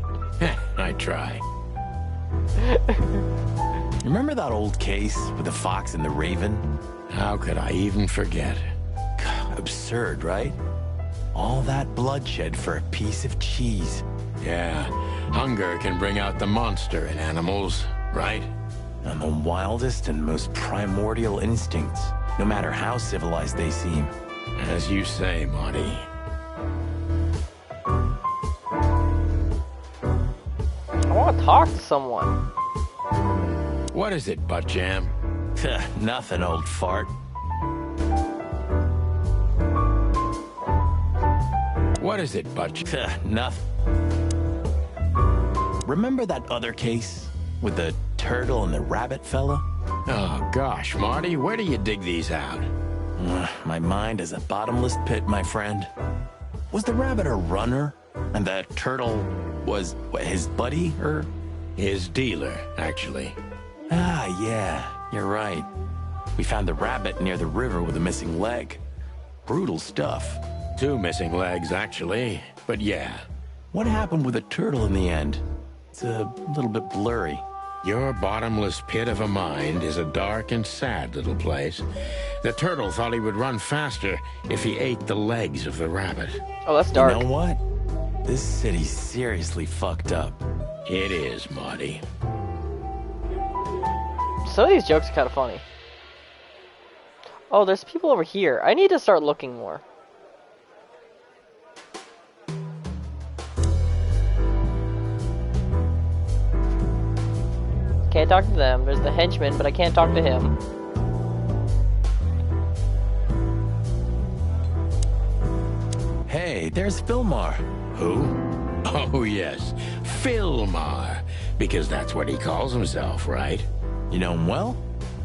I try. Remember that old case with the fox and the raven? How could I even forget? Absurd, right? All that bloodshed for a piece of cheese. Yeah, hunger can bring out the monster in animals, right? And the wildest and most primordial instincts, no matter how civilized they seem. As you say, Marty. I want to talk to someone. What is it, butt jam? Nothing, old fart. What is it, butt jam? Nothing. Remember that other case with the turtle and the rabbit fella? Oh, gosh, Marty, where do you dig these out? My mind is a bottomless pit, my friend. Was the rabbit a runner? And the turtle was his buddy, or? His dealer, actually. Ah, yeah, you're right. We found the rabbit near the river with a missing leg. Brutal stuff. 2 missing legs, actually, but yeah. What happened with the turtle in the end? It's a little bit blurry. Your bottomless pit of a mind is a dark and sad little place. The turtle thought he would run faster if he ate the legs of the rabbit. Oh, that's dark. You know what? This city's seriously fucked up. It is, Marty. Some of these jokes are kind of funny. Oh, there's people over here. I need to start looking more. Can't talk to them. There's the henchman, but I can't talk to him. Hey, there's Philmar. Who? Oh, yes. Philmar. Because that's what he calls himself, right? You know him well?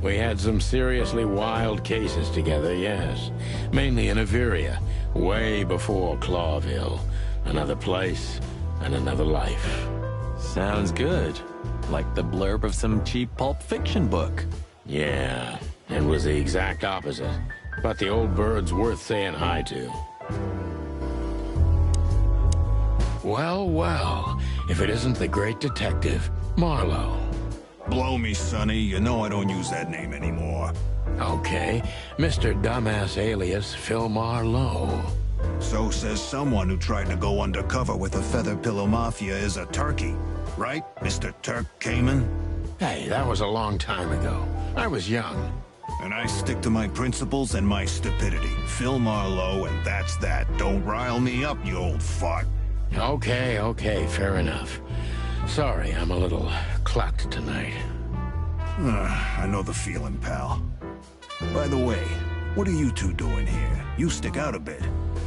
We had some seriously wild cases together, yes. Mainly in Averia, way before Clawville. Another place and another life. Sounds good. Like the blurb of some cheap Pulp Fiction book. Yeah, it was the exact opposite. But the old bird's worth saying hi to. Well, well, if it isn't the great detective, Marlowe. Blow me, Sonny. You know I don't use that name anymore. Okay, Mr. Dumbass alias Philmar Lowe. So says someone who tried to go undercover with the Feather Pillow Mafia is a turkey. Right, Mr. Turk Cayman? Hey, that was a long time ago. I was young. And I stick to my principles and my stupidity. Philmar Lowe, and that's that. Don't rile me up, you old fart. Okay, fair enough. Sorry, I'm a little clucked tonight. I know the feeling, pal. By the way, what are you two doing here? You stick out a bit.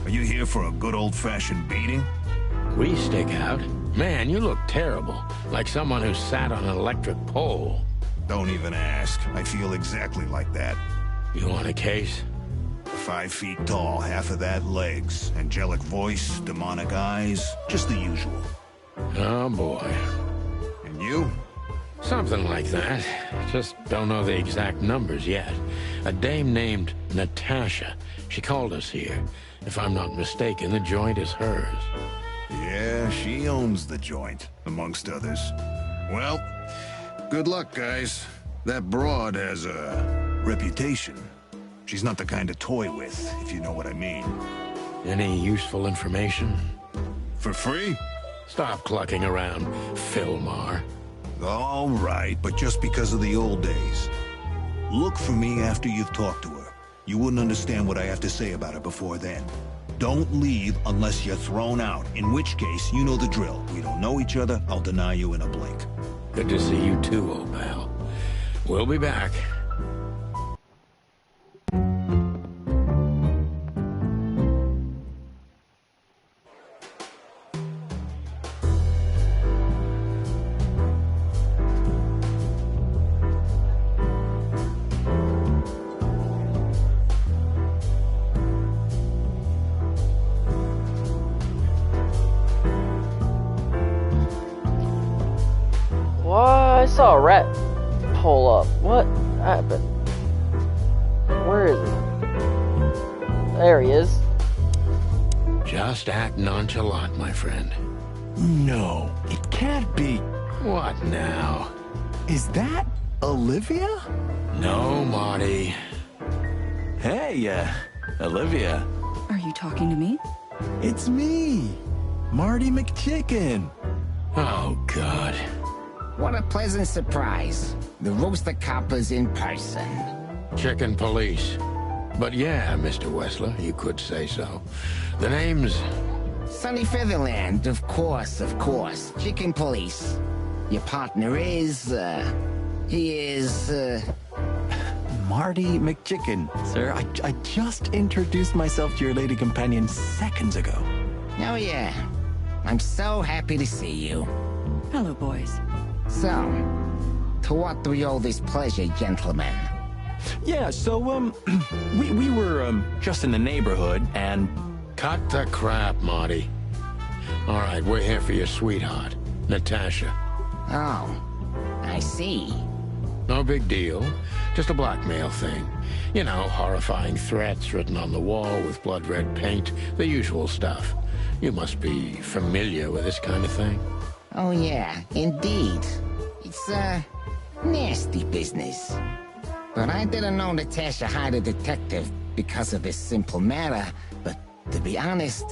Are you here for a good old-fashioned beating? We stick out? Man, you look terrible. Like someone who sat on an electric pole. Don't even ask. I feel exactly like that. You want a case? 5 feet tall, half of that legs. Angelic voice, demonic eyes. Just the usual. Oh, boy. And you? Something like that. Just don't know the exact numbers yet. A dame named Natasha. She called us here. If I'm not mistaken, the joint is hers. Yeah, she owns the joint, amongst others. Well, good luck, guys. That broad has a reputation. She's not the kind to toy with, if you know what I mean. Any useful information? For free? Stop clucking around, Philmar. All right, but just because of the old days. Look for me after you've talked to her. You wouldn't understand what I have to say about it before then. Don't leave unless you're thrown out, in which case, you know the drill. We don't know each other, I'll deny you in a blink. Good to see you too, old pal. We'll be back. I saw a rat pull up. What happened? Where is he? There he is. Just act nonchalant, my friend. No, it can't be. What now? Is that Olivia? No, Marty. Hey, Olivia. Are you talking to me? It's me, Marty McChicken. Oh, God. What a pleasant surprise. The Rooster Copper's in person. Chicken police. But yeah, Mr. Wessler, you could say so. The name's... Sunny Featherland, of course, of course. Chicken police. Your partner is, he is, Marty McChicken, sir. I just introduced myself to your lady companion seconds ago. Oh yeah. I'm so happy to see you. Hello, boys. So, to what do we owe this pleasure, gentlemen? Yeah, so, we were, just in the neighborhood, and... Cut the crap, Marty. All right, we're here for your sweetheart, Natasha. Oh, I see. No big deal. Just a blackmail thing. You know, horrifying threats written on the wall with blood-red paint, the usual stuff. You must be familiar with this kind of thing. Oh yeah, indeed. It's, nasty business. But I didn't know Natasha hired a detective because of this simple matter, but to be honest,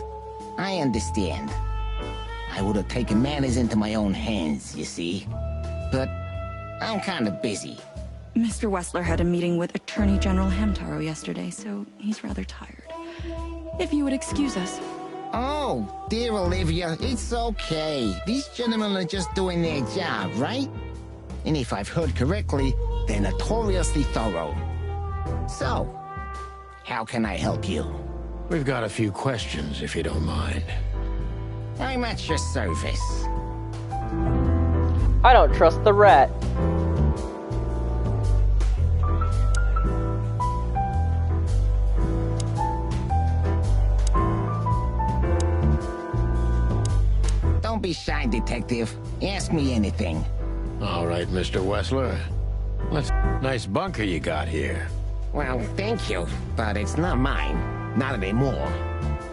I understand. I would have taken matters into my own hands, you see. But I'm kind of busy. Mr. Wessler had a meeting with Attorney General Hamtaro yesterday, so he's rather tired. If you would excuse us. Oh, dear Olivia, it's okay. These gentlemen are just doing their job, right? And if I've heard correctly, they're notoriously thorough. So, how can I help you? We've got a few questions, if you don't mind. I'm at your service. I don't trust the rat. Don't be shy, detective. Ask me anything. All right, Mr. Wessler. That's a nice bunker you got here. Well, thank you, but it's not mine. Not anymore.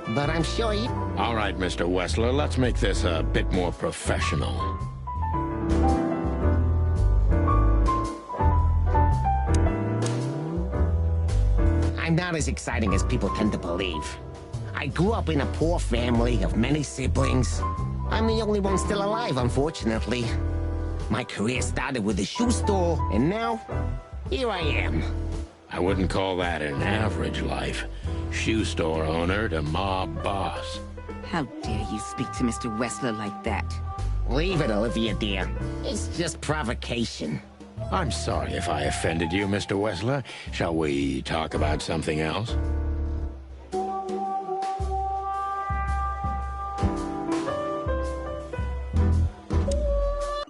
But I'm sure you... All right, Mr. Wessler, let's make this a bit more professional. I'm not as exciting as people tend to believe. I grew up in a poor family of many siblings. I'm the only one still alive, unfortunately. My career started with a shoe store, and now, here I am. I wouldn't call that an average life. Shoe store owner to mob boss. How dare you speak to Mr. Wessler like that? Leave it, Olivia, dear. It's just provocation. I'm sorry if I offended you, Mr. Wessler. Shall we talk about something else?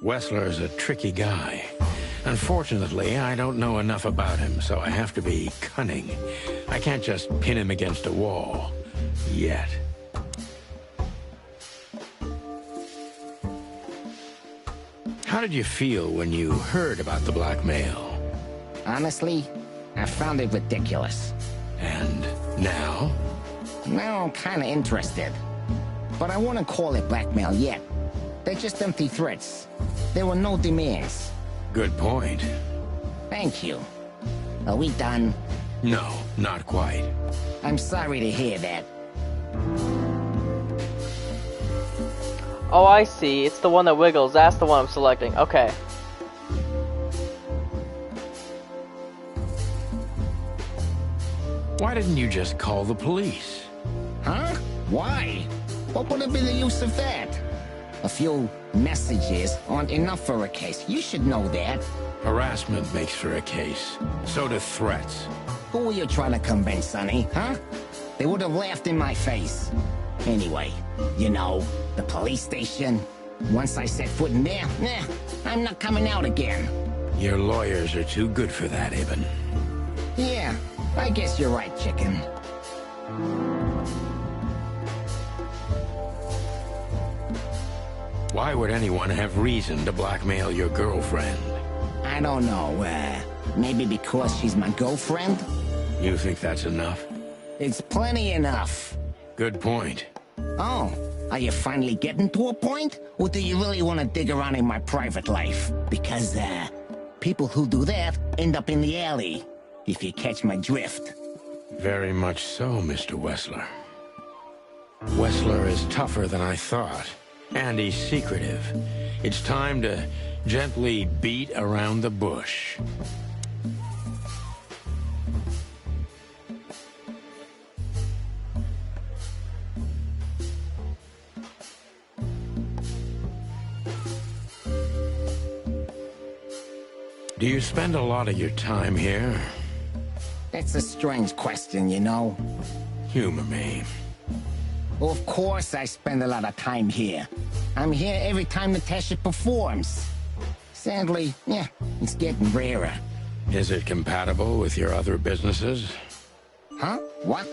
Wessler's a tricky guy. Unfortunately, I don't know enough about him, so I have to be cunning. I can't just pin him against a wall. Yet. How did you feel when you heard about the blackmail? Honestly, I found it ridiculous. And now? Now I'm kinda interested. But I wouldn't call it blackmail yet. They're just empty threats. There were no demands. Good point. Thank you. Are we done? No, not quite. I'm sorry to hear that. Oh, I see. It's the one that wiggles. That's the one I'm selecting. Okay. Why didn't you just call the police? Huh? Why? What would have been the use of that? A few messages aren't enough for a case. You should know that. Harassment makes for a case. So do threats. Who were you trying to convince, Sonny, huh? They would have laughed in my face. Anyway, you know, the police station. Once I set foot in there, I'm not coming out again. Your lawyers are too good for that, Ibn. Yeah, I guess you're right, chicken. Why would anyone have reason to blackmail your girlfriend? I don't know, maybe because she's my girlfriend? You think that's enough? It's plenty enough. Good point. Oh, are you finally getting to a point? Or do you really want to dig around in my private life? Because, people who do that end up in the alley, if you catch my drift. Very much so, Mr. Wessler. Wessler is tougher than I thought, and he's secretive. It's time to gently beat around the bush. Do you spend a lot of your time here? That's a strange question, you know. Humor me. Of course I spend a lot of time here. I'm here every time Natasha performs. Sadly, yeah, it's getting rarer. Is it compatible with your other businesses? Huh? What?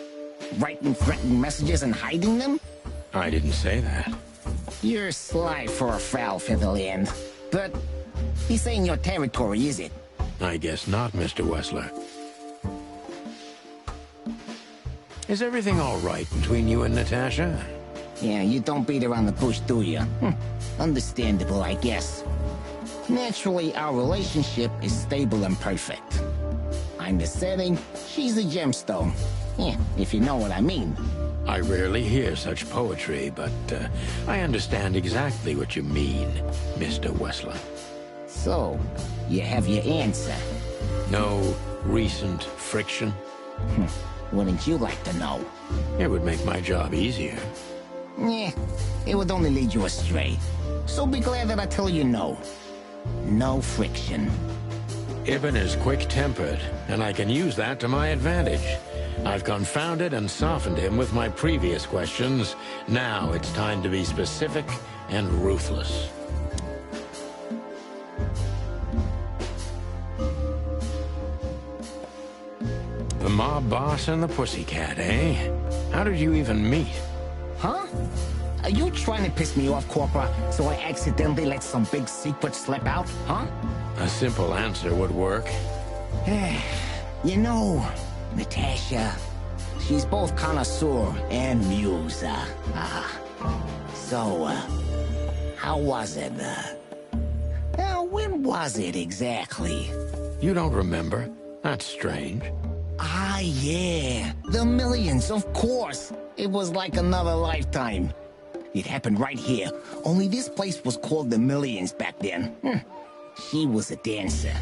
Writing threatening messages and hiding them? I didn't say that. You're sly for a foul, Featherland. But this ain't your territory, is it? I guess not, Mr. Wessler. Is everything all right between you and Natasha? Yeah, you don't beat around the bush, do you? Understandable, I guess. Naturally, our relationship is stable and perfect. I'm the setting, she's the gemstone. Yeah, if you know what I mean. I rarely hear such poetry, but I understand exactly what you mean, Mr. Wessler. So, you have your answer. No recent friction? Wouldn't you like to know? It would make my job easier. Yeah, it would only lead you astray. So be glad that I tell you no. No friction. Ibn is quick-tempered, and I can use that to my advantage. I've confounded and softened him with my previous questions. Now it's time to be specific and ruthless. The mob boss and the pussycat, eh? How did you even meet? Huh? Are you trying to piss me off, Corpora, so I accidentally let some big secret slip out, huh? A simple answer would work. You know, Natasha, she's both connoisseur and muse. So, how was it? When was it exactly? You don't remember? That's strange. Ah, yeah. The Millions, of course. It was like another lifetime. It happened right here. Only this place was called the Millions back then. She was a dancer.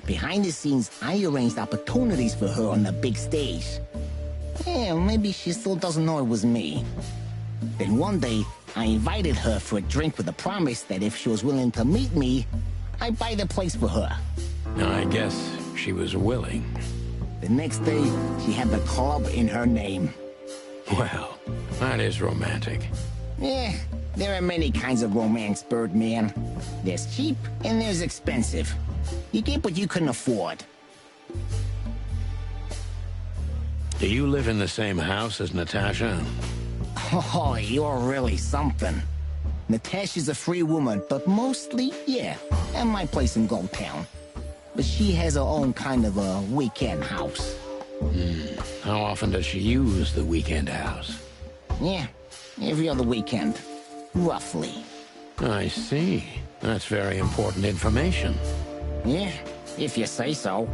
Behind the scenes, I arranged opportunities for her on the big stage. Yeah, maybe she still doesn't know it was me. Then one day, I invited her for a drink with a promise that if she was willing to meet me, I'd buy the place for her. I guess she was willing. The next day, she had the club in her name. Well, that is romantic. Yeah, there are many kinds of romance, Birdman. There's cheap and there's expensive. You get what you can afford. Do you live in the same house as Natasha? Oh, you're really something. Natasha's a free woman, but mostly, yeah, at my place in Gold Town. But she has her own kind of a weekend house. How often does she use the weekend house? Yeah, every other weekend. Roughly. I see. That's very important information. Yeah, if you say so.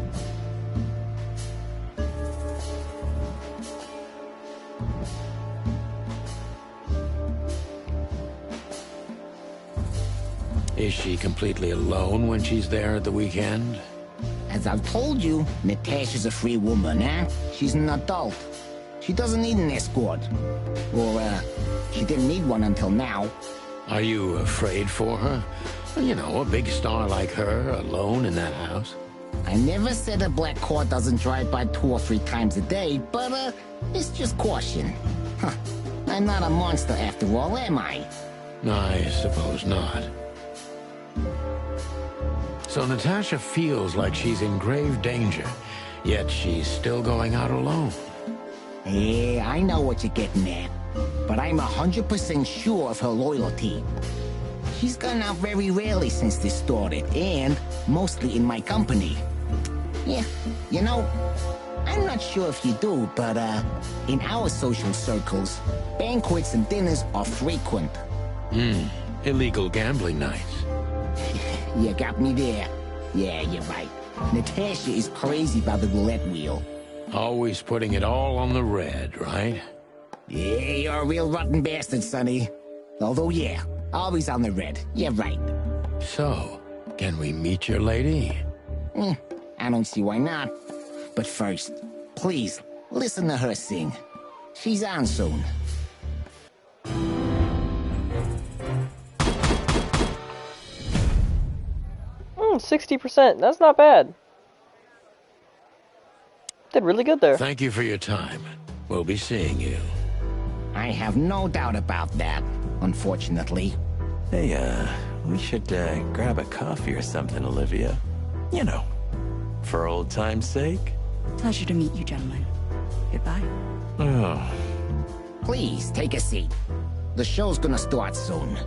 Is she completely alone when she's there at the weekend? As I've told you, Natasha's a free woman, eh? She's an adult. She doesn't need an escort. Or, she didn't need one until now. Are you afraid for her? You know, a big star like her, alone in that house. I never said a black car doesn't drive by 2 or 3 times a day, but, it's just caution. Huh. I'm not a monster after all, am I? I suppose not. So Natasha feels like she's in grave danger, yet she's still going out alone. Yeah, I know what you're getting at. But I'm 100% sure of her loyalty. She's gone out very rarely since this started, and mostly in my company. Yeah, you know, I'm not sure if you do, but, in our social circles, banquets and dinners are frequent. Illegal gambling nights. You got me there. Yeah, you're right. Natasha is crazy about the roulette wheel. Always putting it all on the red, right? Yeah, you're a real rotten bastard, Sonny. Although, yeah, always on the red. You're right. So, can we meet your lady? I don't see why not. But first, please, listen to her sing. She's on soon. 60%. That's not bad. Did really good there. Thank you for your time. We'll be seeing you. I have no doubt about that, unfortunately. Hey, we should grab a coffee or something, Olivia. You know, for old time's sake. Pleasure to meet you, gentlemen. Goodbye. Oh. Please, take a seat. The show's gonna start soon.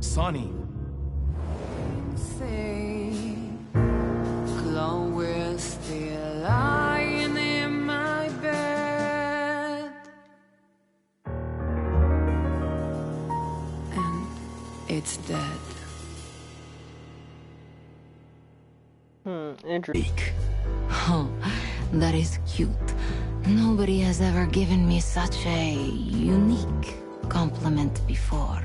Sonny. Chloe's still lying in my bed, and it's dead. Interesting. Oh, that is cute. Nobody has ever given me such a unique compliment before.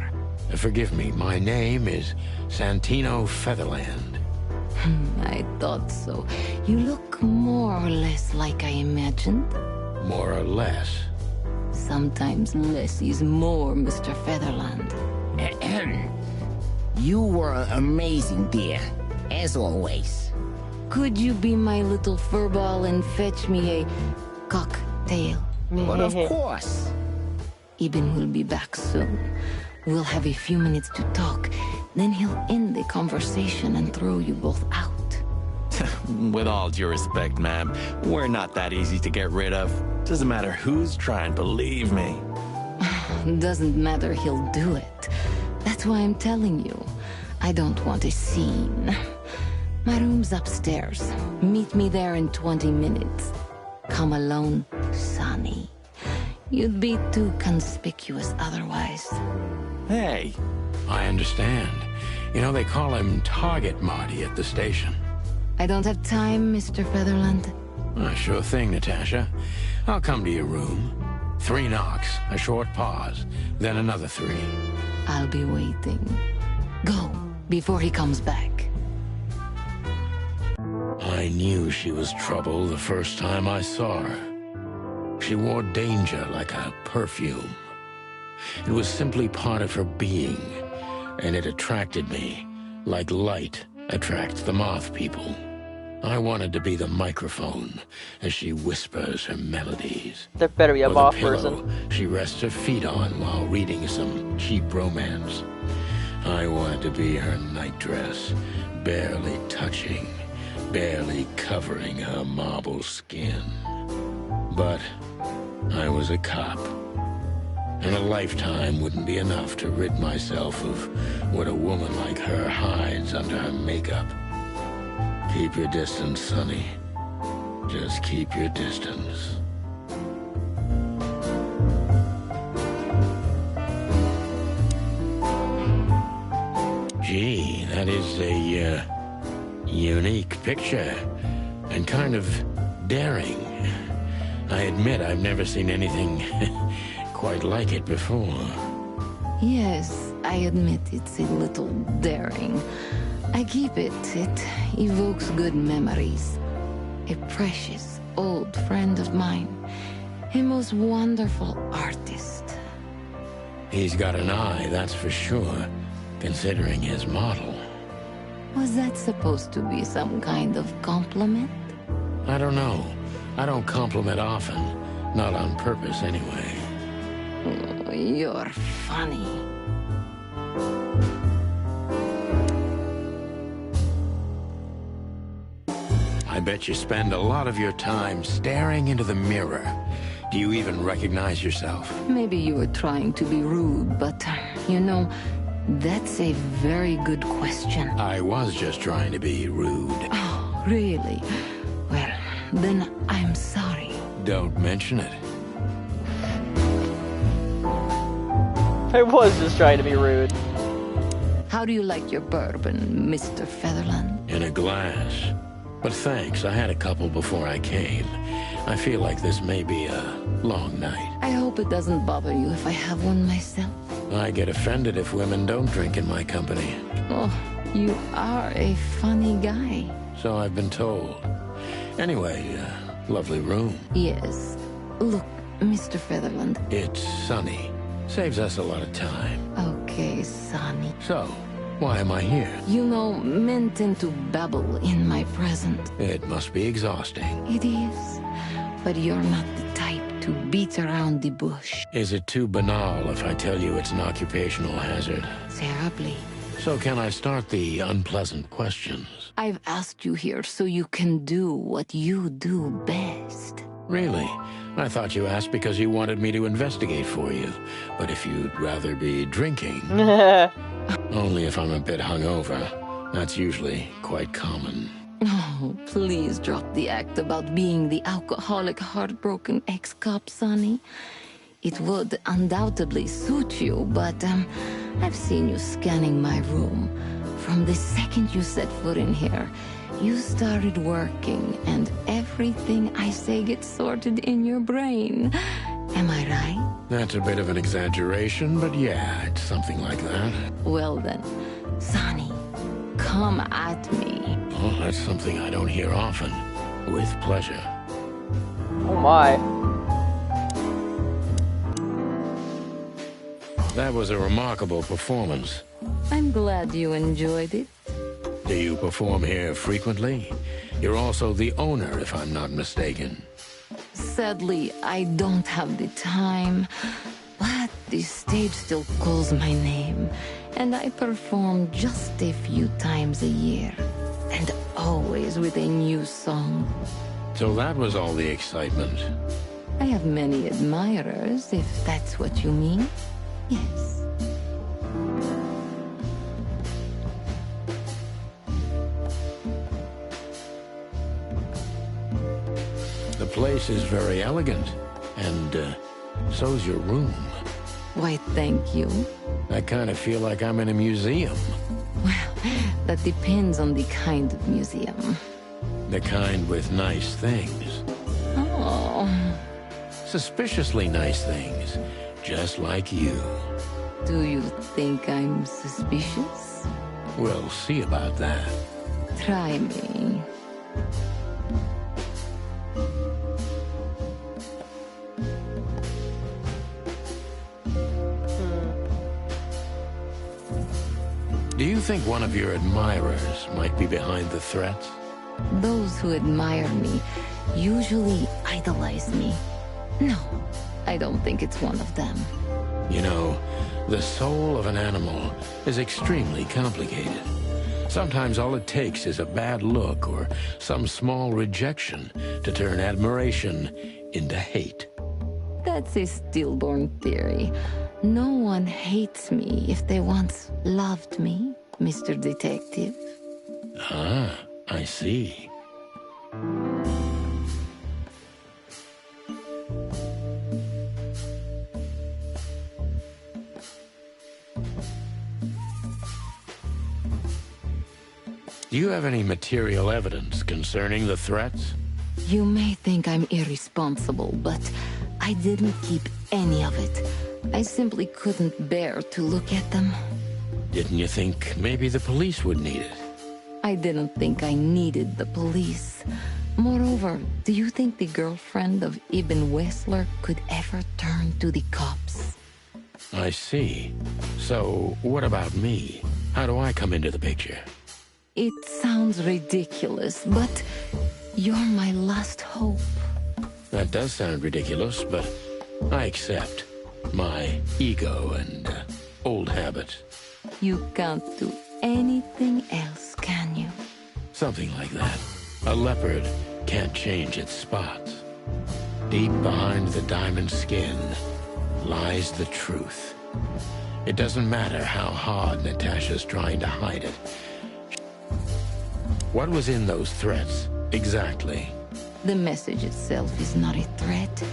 Forgive me, my name is Santino Featherland. I thought so. You look more or less like I imagined. More or less. Sometimes less is more, Mr. Featherland. You were amazing, dear. As always. Could you be my little furball and fetch me a cocktail? But of course. Eben will be back soon. We'll have a few minutes to talk. Then he'll end the conversation and throw you both out. With all due respect, ma'am, we're not that easy to get rid of. Doesn't matter who's trying, believe me. Doesn't matter, he'll do it. That's why I'm telling you. I don't want a scene. My room's upstairs. Meet me there in 20 minutes. Come alone, Sonny. You'd be too conspicuous otherwise. Hey. I understand. You know, they call him Target Marty at the station. I don't have time, Mr. Featherland. Sure thing, Natasha. I'll come to your room. 3 knocks, a short pause, then another 3. I'll be waiting. Go, before he comes back. I knew she was trouble the first time I saw her. She wore danger like a perfume. It was simply part of her being, and it attracted me, like light attracts the moth people. I wanted to be the microphone as she whispers her melodies. There better be a or moth the pillow person. she rests her feet on while reading some cheap romance. I wanted to be her nightdress, barely touching, barely covering her marble skin. But I was a cop, and a lifetime wouldn't be enough to rid myself of what a woman like her hides under her makeup. Keep your distance, Sonny. Just keep your distance. Gee, that is a unique picture, and kind of daring. I admit I've never seen anything quite like it before. Yes, I admit it's a little daring. I keep it. It evokes good memories. A precious old friend of mine. A most wonderful artist. He's got an eye, that's for sure, considering his model. Was that supposed to be some kind of compliment? I don't know. I don't compliment often. Not on purpose, anyway. Oh, you're funny. I bet you spend a lot of your time staring into the mirror. Do you even recognize yourself? Maybe you were trying to be rude, but, you know, that's a very good question. I was just trying to be rude. Oh, really? Well, then I'm sorry. Don't mention it. I was just trying to be rude. How do you like your bourbon, Mr. Featherland? In a glass. But thanks, I had a couple before I came. I feel like this may be a long night. I hope it doesn't bother you if I have one myself. I get offended if women don't drink in my company. Oh, you are a funny guy. So I've been told. Anyway, lovely room. Yes. Look, Mr. Featherland. It's sunny. Saves us a lot of time. Okay, Sonny. So, why am I here? You know, men tend to babble in my presence. It must be exhausting. It is. But you're not the type to beat around the bush. Is it too banal if I tell you it's an occupational hazard? Terribly. So can I start the unpleasant questions? I've asked you here so you can do what you do best. Really? I thought you asked because you wanted me to investigate for you. But if you'd rather be drinking... Only if I'm a bit hungover. That's usually quite common. Oh, please drop the act about being the alcoholic, heartbroken ex-cop, Sonny. It would undoubtedly suit you, but I've seen you scanning my room. From the second you set foot in here, you started working, and everything I say gets sorted in your brain. Am I right? That's a bit of an exaggeration, but yeah, it's something like that. Well then, Sonny, come at me. Oh, that's something I don't hear often. With pleasure. Oh my. That was a remarkable performance. I'm glad you enjoyed it. Do you perform here frequently? You're also the owner, if I'm not mistaken. Sadly, I don't have the time, but the stage still calls my name, and I perform just a few times a year, and always with a new song. So that was all the excitement. I have many admirers, if that's what you mean. Yes. The place is very elegant, and so's your room. Why, thank you. I kind of feel like I'm in a museum. Well, that depends on the kind of museum. The kind with nice things. Oh. Suspiciously nice things, just like you. Do you think I'm suspicious? We'll see about that. Try me. Do you think one of your admirers might be behind the threats? Those who admire me usually idolize me. No, I don't think it's one of them. You know, the soul of an animal is extremely complicated. Sometimes all it takes is a bad look or some small rejection to turn admiration into hate. That's a stillborn theory. No one hates me if they once loved me, Mr. Detective. Ah, I see. Do you have any material evidence concerning the threats? You may think I'm irresponsible, but I didn't keep any of it. I simply couldn't bear to look at them. Didn't you think maybe the police would need it? I didn't think I needed the police. Moreover, do you think the girlfriend of Ibn Wessler could ever turn to the cops? I see. So, what about me? How do I come into the picture? It sounds ridiculous, but you're my last hope. That does sound ridiculous, but I accept. My ego and old habits. You can't do anything else, can you? Something like that. A leopard can't change its spots. Deep behind the diamond skin lies the truth. It doesn't matter how hard Natasha's trying to hide it. What was in those threats, exactly? The message itself is not a threat.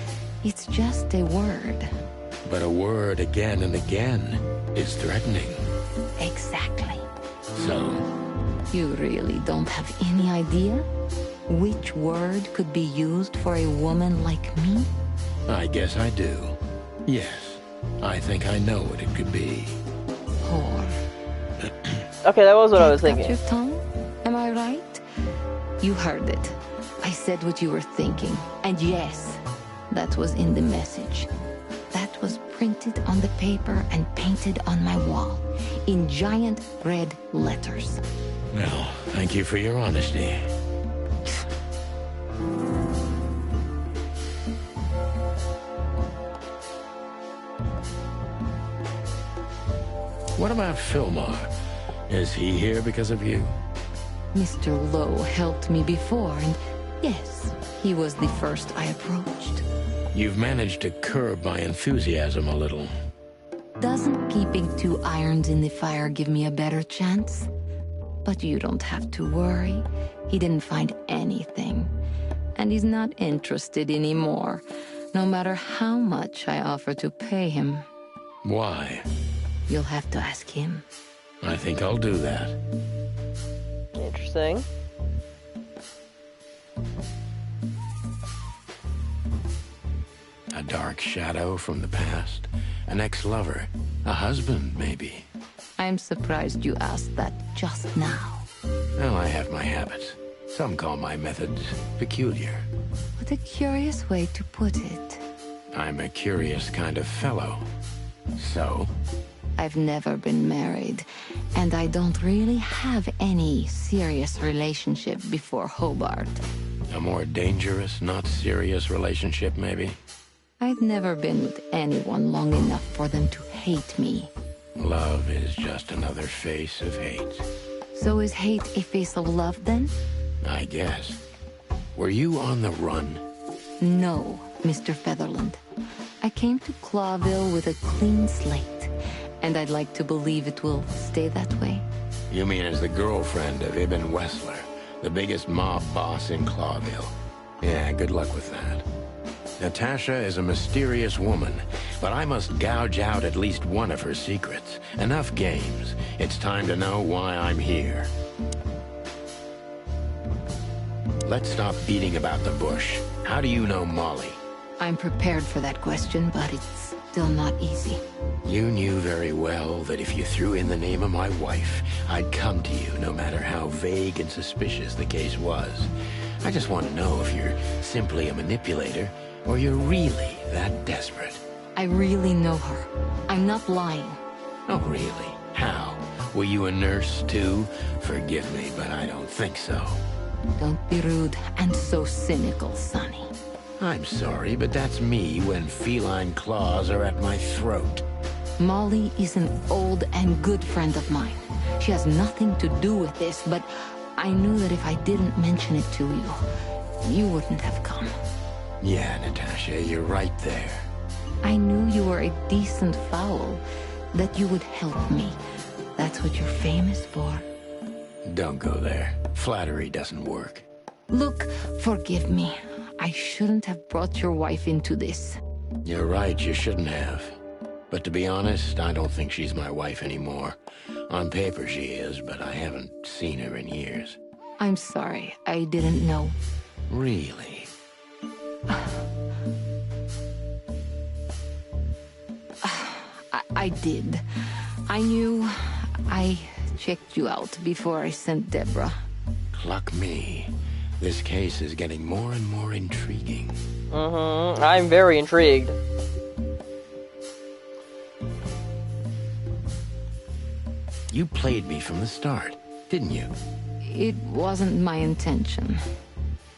It's just a word. But a word again and again is threatening. Exactly. So? You really don't have any idea which word could be used for a woman like me? I guess I do. Yes. I think I know what it could be. Whore. Okay, that was what I was Got thinking. your tongue? Am I right? You heard it. I said what you were thinking. And yes, that was in the message. That was printed on the paper and painted on my wall in giant red letters. Well, thank you for your honesty. What about Fillmore? Is he here because of you? Mr. Lowe helped me before, and yes, he was the first I approached. You've managed to curb my enthusiasm a little. Doesn't keeping 2 irons in the fire give me a better chance? But you don't have to worry. He didn't find anything. And he's not interested anymore, no matter how much I offer to pay him. Why? You'll have to ask him. I think I'll do that. Interesting. A dark shadow from the past. An ex-lover. A husband, maybe. I'm surprised you asked that just now. Well, I have my habits. Some call my methods peculiar. What a curious way to put it. I'm a curious kind of fellow. So? I've never been married, and I don't really have any serious relationship before Hobart. A more dangerous, not serious relationship, maybe? I've never been with anyone long enough for them to hate me. Love is just another face of hate. So is hate a face of love, then? I guess. Were you on the run? No, Mr. Featherland. I came to Clawville with a clean slate, and I'd like to believe it will stay that way. You mean as the girlfriend of Ibn Wessler, the biggest mob boss in Clawville? Yeah, good luck with that. Natasha is a mysterious woman, but I must gouge out at least one of her secrets. Enough games. It's time to know why I'm here. Let's stop beating about the bush. How do you know Molly? I'm prepared for that question, but it's still not easy. You knew very well that if you threw in the name of my wife, I'd come to you no matter how vague and suspicious the case was. I just want to know if you're simply a manipulator or you're really that desperate. I really know her. I'm not lying. Oh, really? How? Were you a nurse, too? Forgive me, but I don't think so. Don't be rude and so cynical, Sonny. I'm sorry, but that's me when feline claws are at my throat. Molly is an old and good friend of mine. She has nothing to do with this, but I knew that if I didn't mention it to you, you wouldn't have come. Yeah, Natasha, you're right there. I knew you were a decent fowl, that you would help me. That's what you're famous for. Don't go there. Flattery doesn't work. Look, forgive me. I shouldn't have brought your wife into this. You're right, you shouldn't have. But to be honest, I don't think she's my wife anymore. On paper she is, but I haven't seen her in years. I'm sorry, I didn't know. Really? I did. I knew. I checked you out before I sent Deborah. Cluck me. This case is getting more and more intriguing. I'm very intrigued. You played me from the start, didn't you? It wasn't my intention.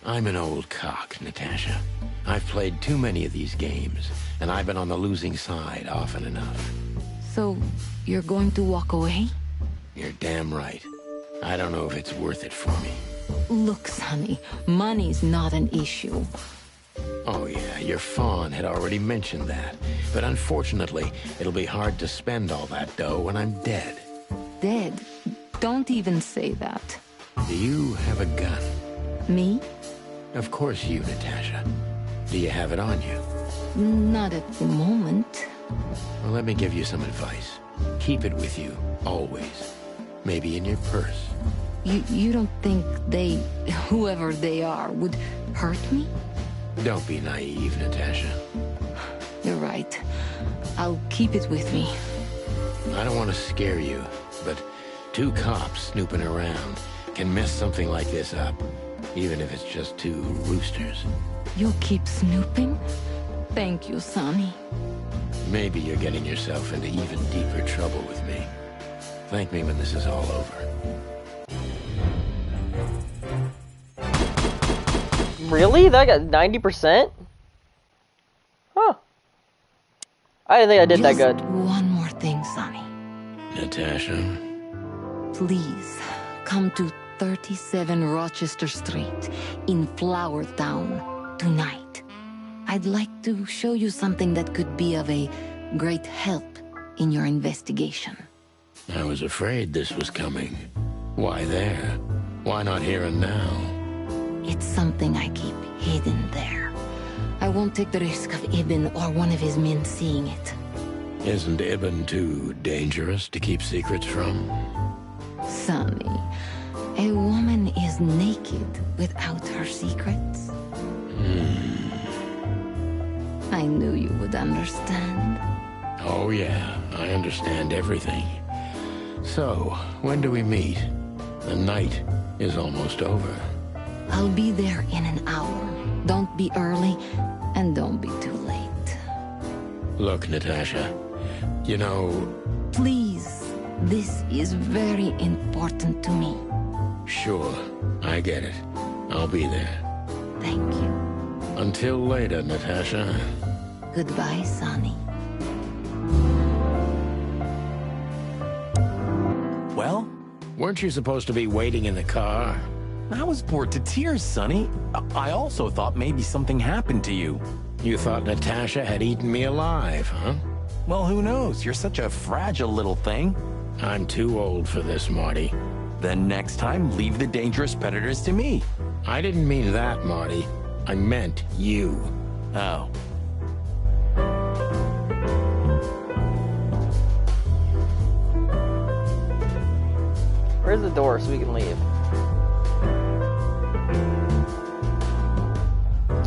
I'm an old cock, Natasha. I've played too many of these games, and I've been on the losing side often enough. So, you're going to walk away? You're damn right. I don't know if it's worth it for me. Look, Sonny, money's not an issue. Oh yeah, your fawn had already mentioned that. But unfortunately, it'll be hard to spend all that dough when I'm dead. Dead? Don't even say that. Do you have a gun? Me? Of course you, Natasha. Do you have it on you? Not at the moment. Well, let me give you some advice. Keep it with you, always. Maybe in your purse. You don't think they, whoever they are, would hurt me? Don't be naive, Natasha. You're right. I'll keep it with me. I don't want to scare you, but 2 cops snooping around can mess something like this up, even if it's just 2 roosters. You'll keep snooping? Thank you, Sonny. Maybe you're getting yourself into even deeper trouble with me. Thank me when this is all over. Really? That got 90%? Huh. I didn't think I did that good. One more thing, Sonny. Natasha? Please, come to 37 Rochester Street in Flower Town tonight. I'd like to show you something that could be of a great help in your investigation. I was afraid this was coming. Why there? Why not here and now? It's something I keep hidden there. I won't take the risk of Ibn or one of his men seeing it. Isn't Ibn too dangerous to keep secrets from? Sonny, a woman is naked without her secrets. I knew you would understand. Oh yeah, I understand everything. So, when do we meet? The night is almost over. I'll be there in an hour. Don't be early, and don't be too late. Look, Natasha, you know... Please, this is very important to me. Sure, I get it. I'll be there. Thank you. Until later, Natasha. Goodbye, Sonny. Well? Weren't you supposed to be waiting in the car? I was bored to tears, Sonny. I also thought maybe something happened to you. You thought Natasha had eaten me alive, huh? Well, who knows? You're such a fragile little thing. I'm too old for this, Marty. Then next time, leave the dangerous predators to me. I didn't mean that, Marty. I meant you. Oh. Where's the door so we can leave?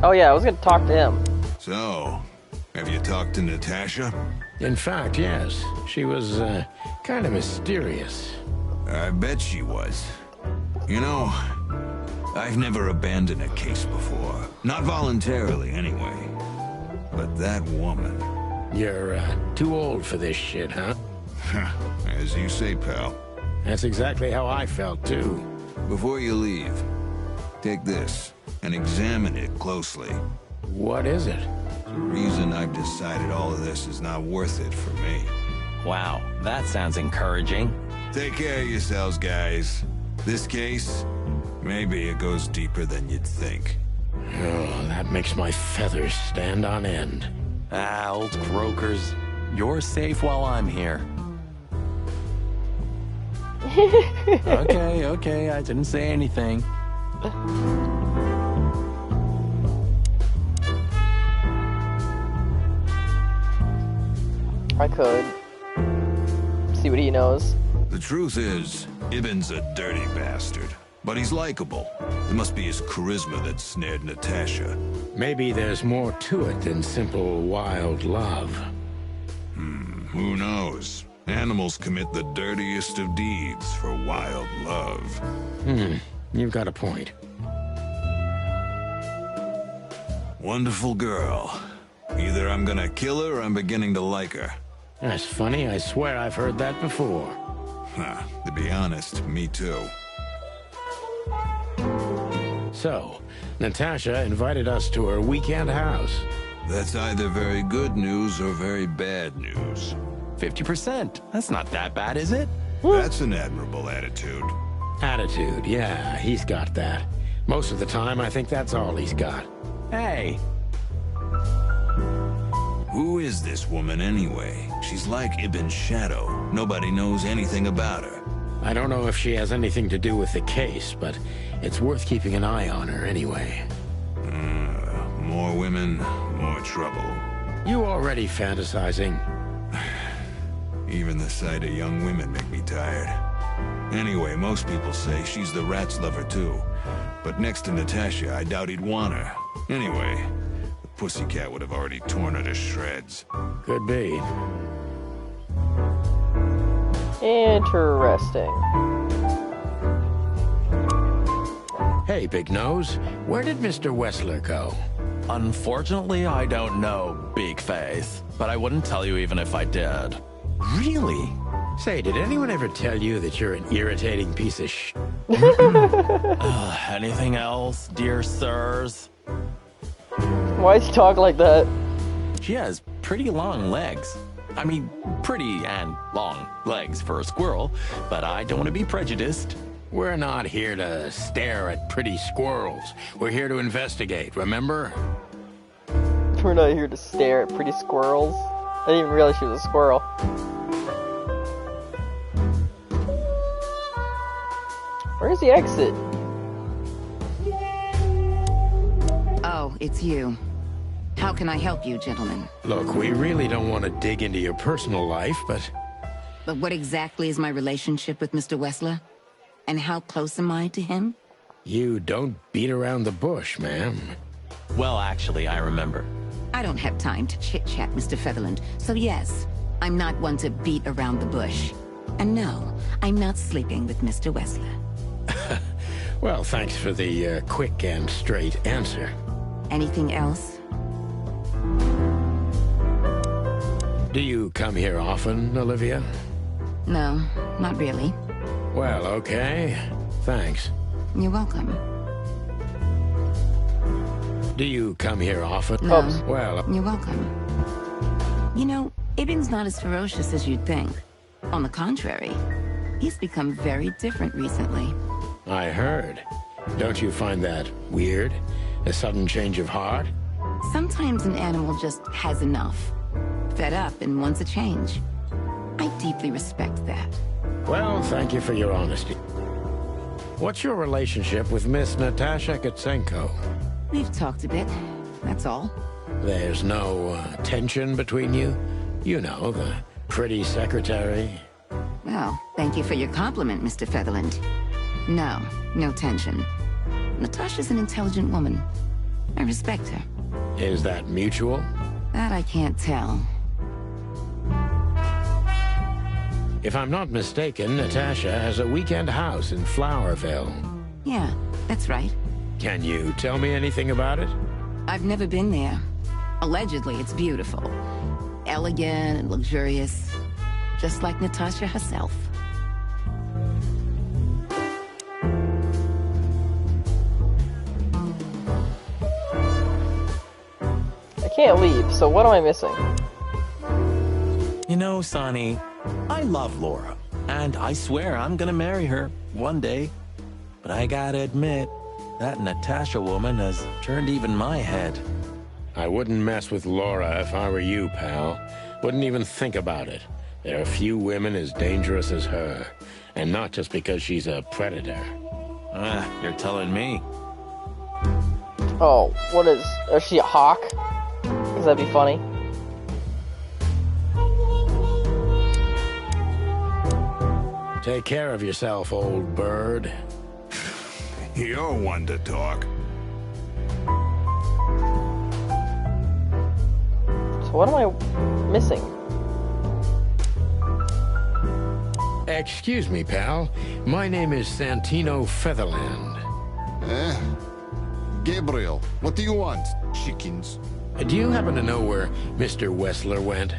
Oh yeah, I was gonna talk to him. So, have you talked to Natasha? In fact, yes. She was, kind of mysterious. I bet she was. You know, I've never abandoned a case before. Not voluntarily, anyway. But that woman... You're, too old for this shit, huh? As you say, pal. That's exactly how I felt, too. Before you leave, take this and examine it closely. What is it? The reason I've decided all of this is not worth it for me. Wow, that sounds encouraging. Take care of yourselves, guys. This case, maybe it goes deeper than you'd think. Oh, that makes my feathers stand on end. Ah, old croakers. You're safe while I'm here. Okay, I didn't say anything. I could. See what he knows. The truth is, Ibn's a dirty bastard. But he's likable. It must be his charisma that snared Natasha. Maybe there's more to it than simple wild love. Who knows? Animals commit the dirtiest of deeds for wild love. You've got a point. Wonderful girl. Either I'm gonna kill her or I'm beginning to like her. That's funny. I swear I've heard that before. To be honest, me too. So, Natasha invited us to her weekend house. That's either very good news or very bad news. 50%. That's not that bad, is it? That's an admirable attitude. Attitude, yeah, he's got that. Most of the time, I think that's all he's got. Hey. Who is this woman anyway? She's like Ibn's shadow. Nobody knows anything about her. I don't know if she has anything to do with the case, but it's worth keeping an eye on her anyway. More women, more trouble. You already fantasizing? Even the sight of young women make me tired. Anyway, most people say she's the rat's lover too. But next to Natasha, I doubt he'd want her. Anyway, the pussycat would have already torn her to shreds. Could be. Interesting. Hey, Big Nose, where did Mr. Wessler go? Unfortunately, I don't know, Big Face. But I wouldn't tell you even if I did. Really? Say, did anyone ever tell you that you're an irritating piece of sh... Anything else, dear sirs? Why does he talk like that? She has pretty long legs. I mean, pretty and long legs for a squirrel, but I don't want to be prejudiced. We're not here to stare at pretty squirrels. We're here to investigate, remember? We're not here to stare at pretty squirrels. I didn't even realize she was a squirrel. Where's the exit? Oh, it's you. How can I help you, gentlemen? Look, we really don't want to dig into your personal life, but... But what exactly is my relationship with Mr. Wessler? And how close am I to him? You don't beat around the bush, ma'am. Well, actually, I remember. I don't have time to chit-chat, Mr. Featherland. So yes, I'm not one to beat around the bush. And no, I'm not sleeping with Mr. Wessler. Well, thanks for the quick and straight answer. Anything else? Do you come here often, Olivia? No, not really. Well, okay. Thanks. You're welcome. Do you come here often? No. Well, you're welcome. You know, Ibn's not as ferocious as you'd think. On the contrary, he's become very different recently. I heard. Don't you find that weird? A sudden change of heart? Sometimes an animal just has enough. Fed up and wants a change. I deeply respect that. Well, thank you for your honesty. What's your relationship with Miss Natasha Kutsenko? We've talked a bit, that's all. There's no tension between you? You know, the pretty secretary. Well, thank you for your compliment, Mr. Featherland. No, no tension. Natasha's an intelligent woman. I respect her. Is that mutual? That I can't tell. If I'm not mistaken, Natasha has a weekend house in Flowerville. Yeah, that's right. Can you tell me anything about it? I've never been there. Allegedly, it's beautiful. Elegant and luxurious. Just like Natasha herself. can't leave, so what am I missing? You know, Sonny, I love Laura, and I swear I'm gonna marry her one day. But I gotta admit, that Natasha woman has turned even my head. I wouldn't mess with Laura if I were you, pal. Wouldn't even think about it. There are few women as dangerous as her. And not just because she's a predator. You're telling me. Oh, is she a hawk? Because that'd be funny. Take care of yourself, old bird. You're one to talk. So what am I missing? Excuse me, pal. My name is Santino Featherland. Gabriel, what do you want, chickens? Do you happen to know where Mr. Wessler went?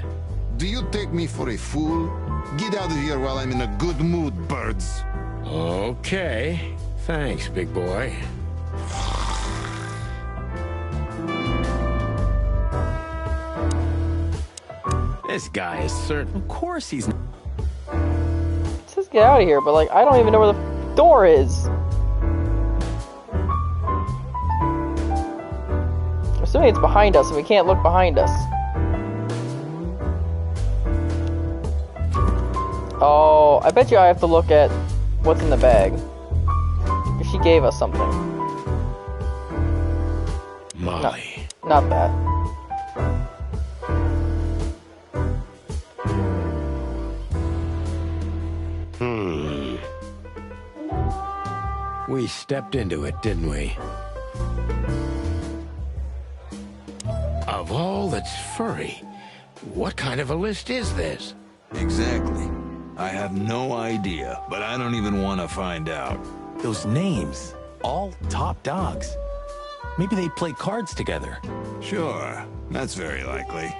Do you take me for a fool? Get out of here while I'm in a good mood, birds. Okay. Thanks, big boy. This guy is certain. Of course he's. It says get out of here, but like I don't even know where the door is. Assuming it's behind us and we can't look behind us. Oh, I bet you I have to look at what's in the bag. If she gave us something. Molly. No, not that. We stepped into it, didn't we? Of all that's furry, what kind of a list is this? Exactly. I have no idea, but I don't even want to find out. Those names, all top dogs. Maybe they play cards together. Sure, that's very likely.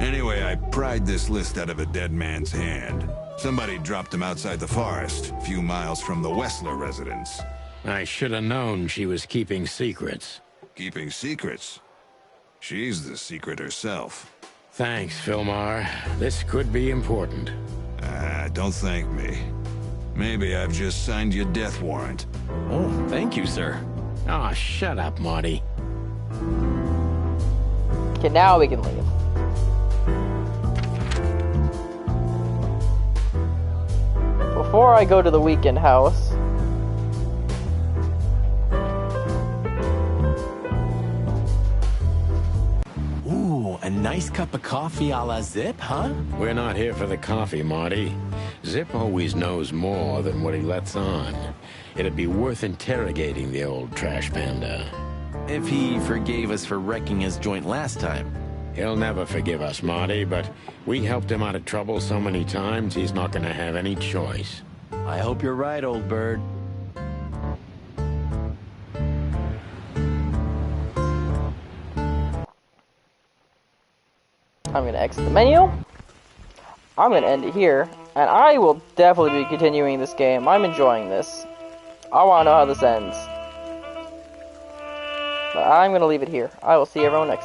Anyway, I pried this list out of a dead man's hand. Somebody dropped him outside the forest, a few miles from the Wessler residence. I should have known she was keeping secrets. Keeping secrets? She's the secret herself. Thanks, Filmar. This could be important. Don't thank me. Maybe I've just signed your death warrant. Oh, thank you, sir. Oh, shut up, Marty. Okay, now we can leave. Before I go to the weekend house... Ooh, a nice cup of coffee a la Zip, huh? We're not here for the coffee, Marty. Zip always knows more than what he lets on. It'd be worth interrogating the old trash panda. If he forgave us for wrecking his joint last time. He'll never forgive us, Marty, but we helped him out of trouble so many times, he's not gonna have any choice. I hope you're right, old bird. I'm gonna exit the menu. I'm gonna end it here, and I will definitely be continuing this game. I'm enjoying this. I wanna know how this ends. But I'm gonna leave it here. I will see everyone next time.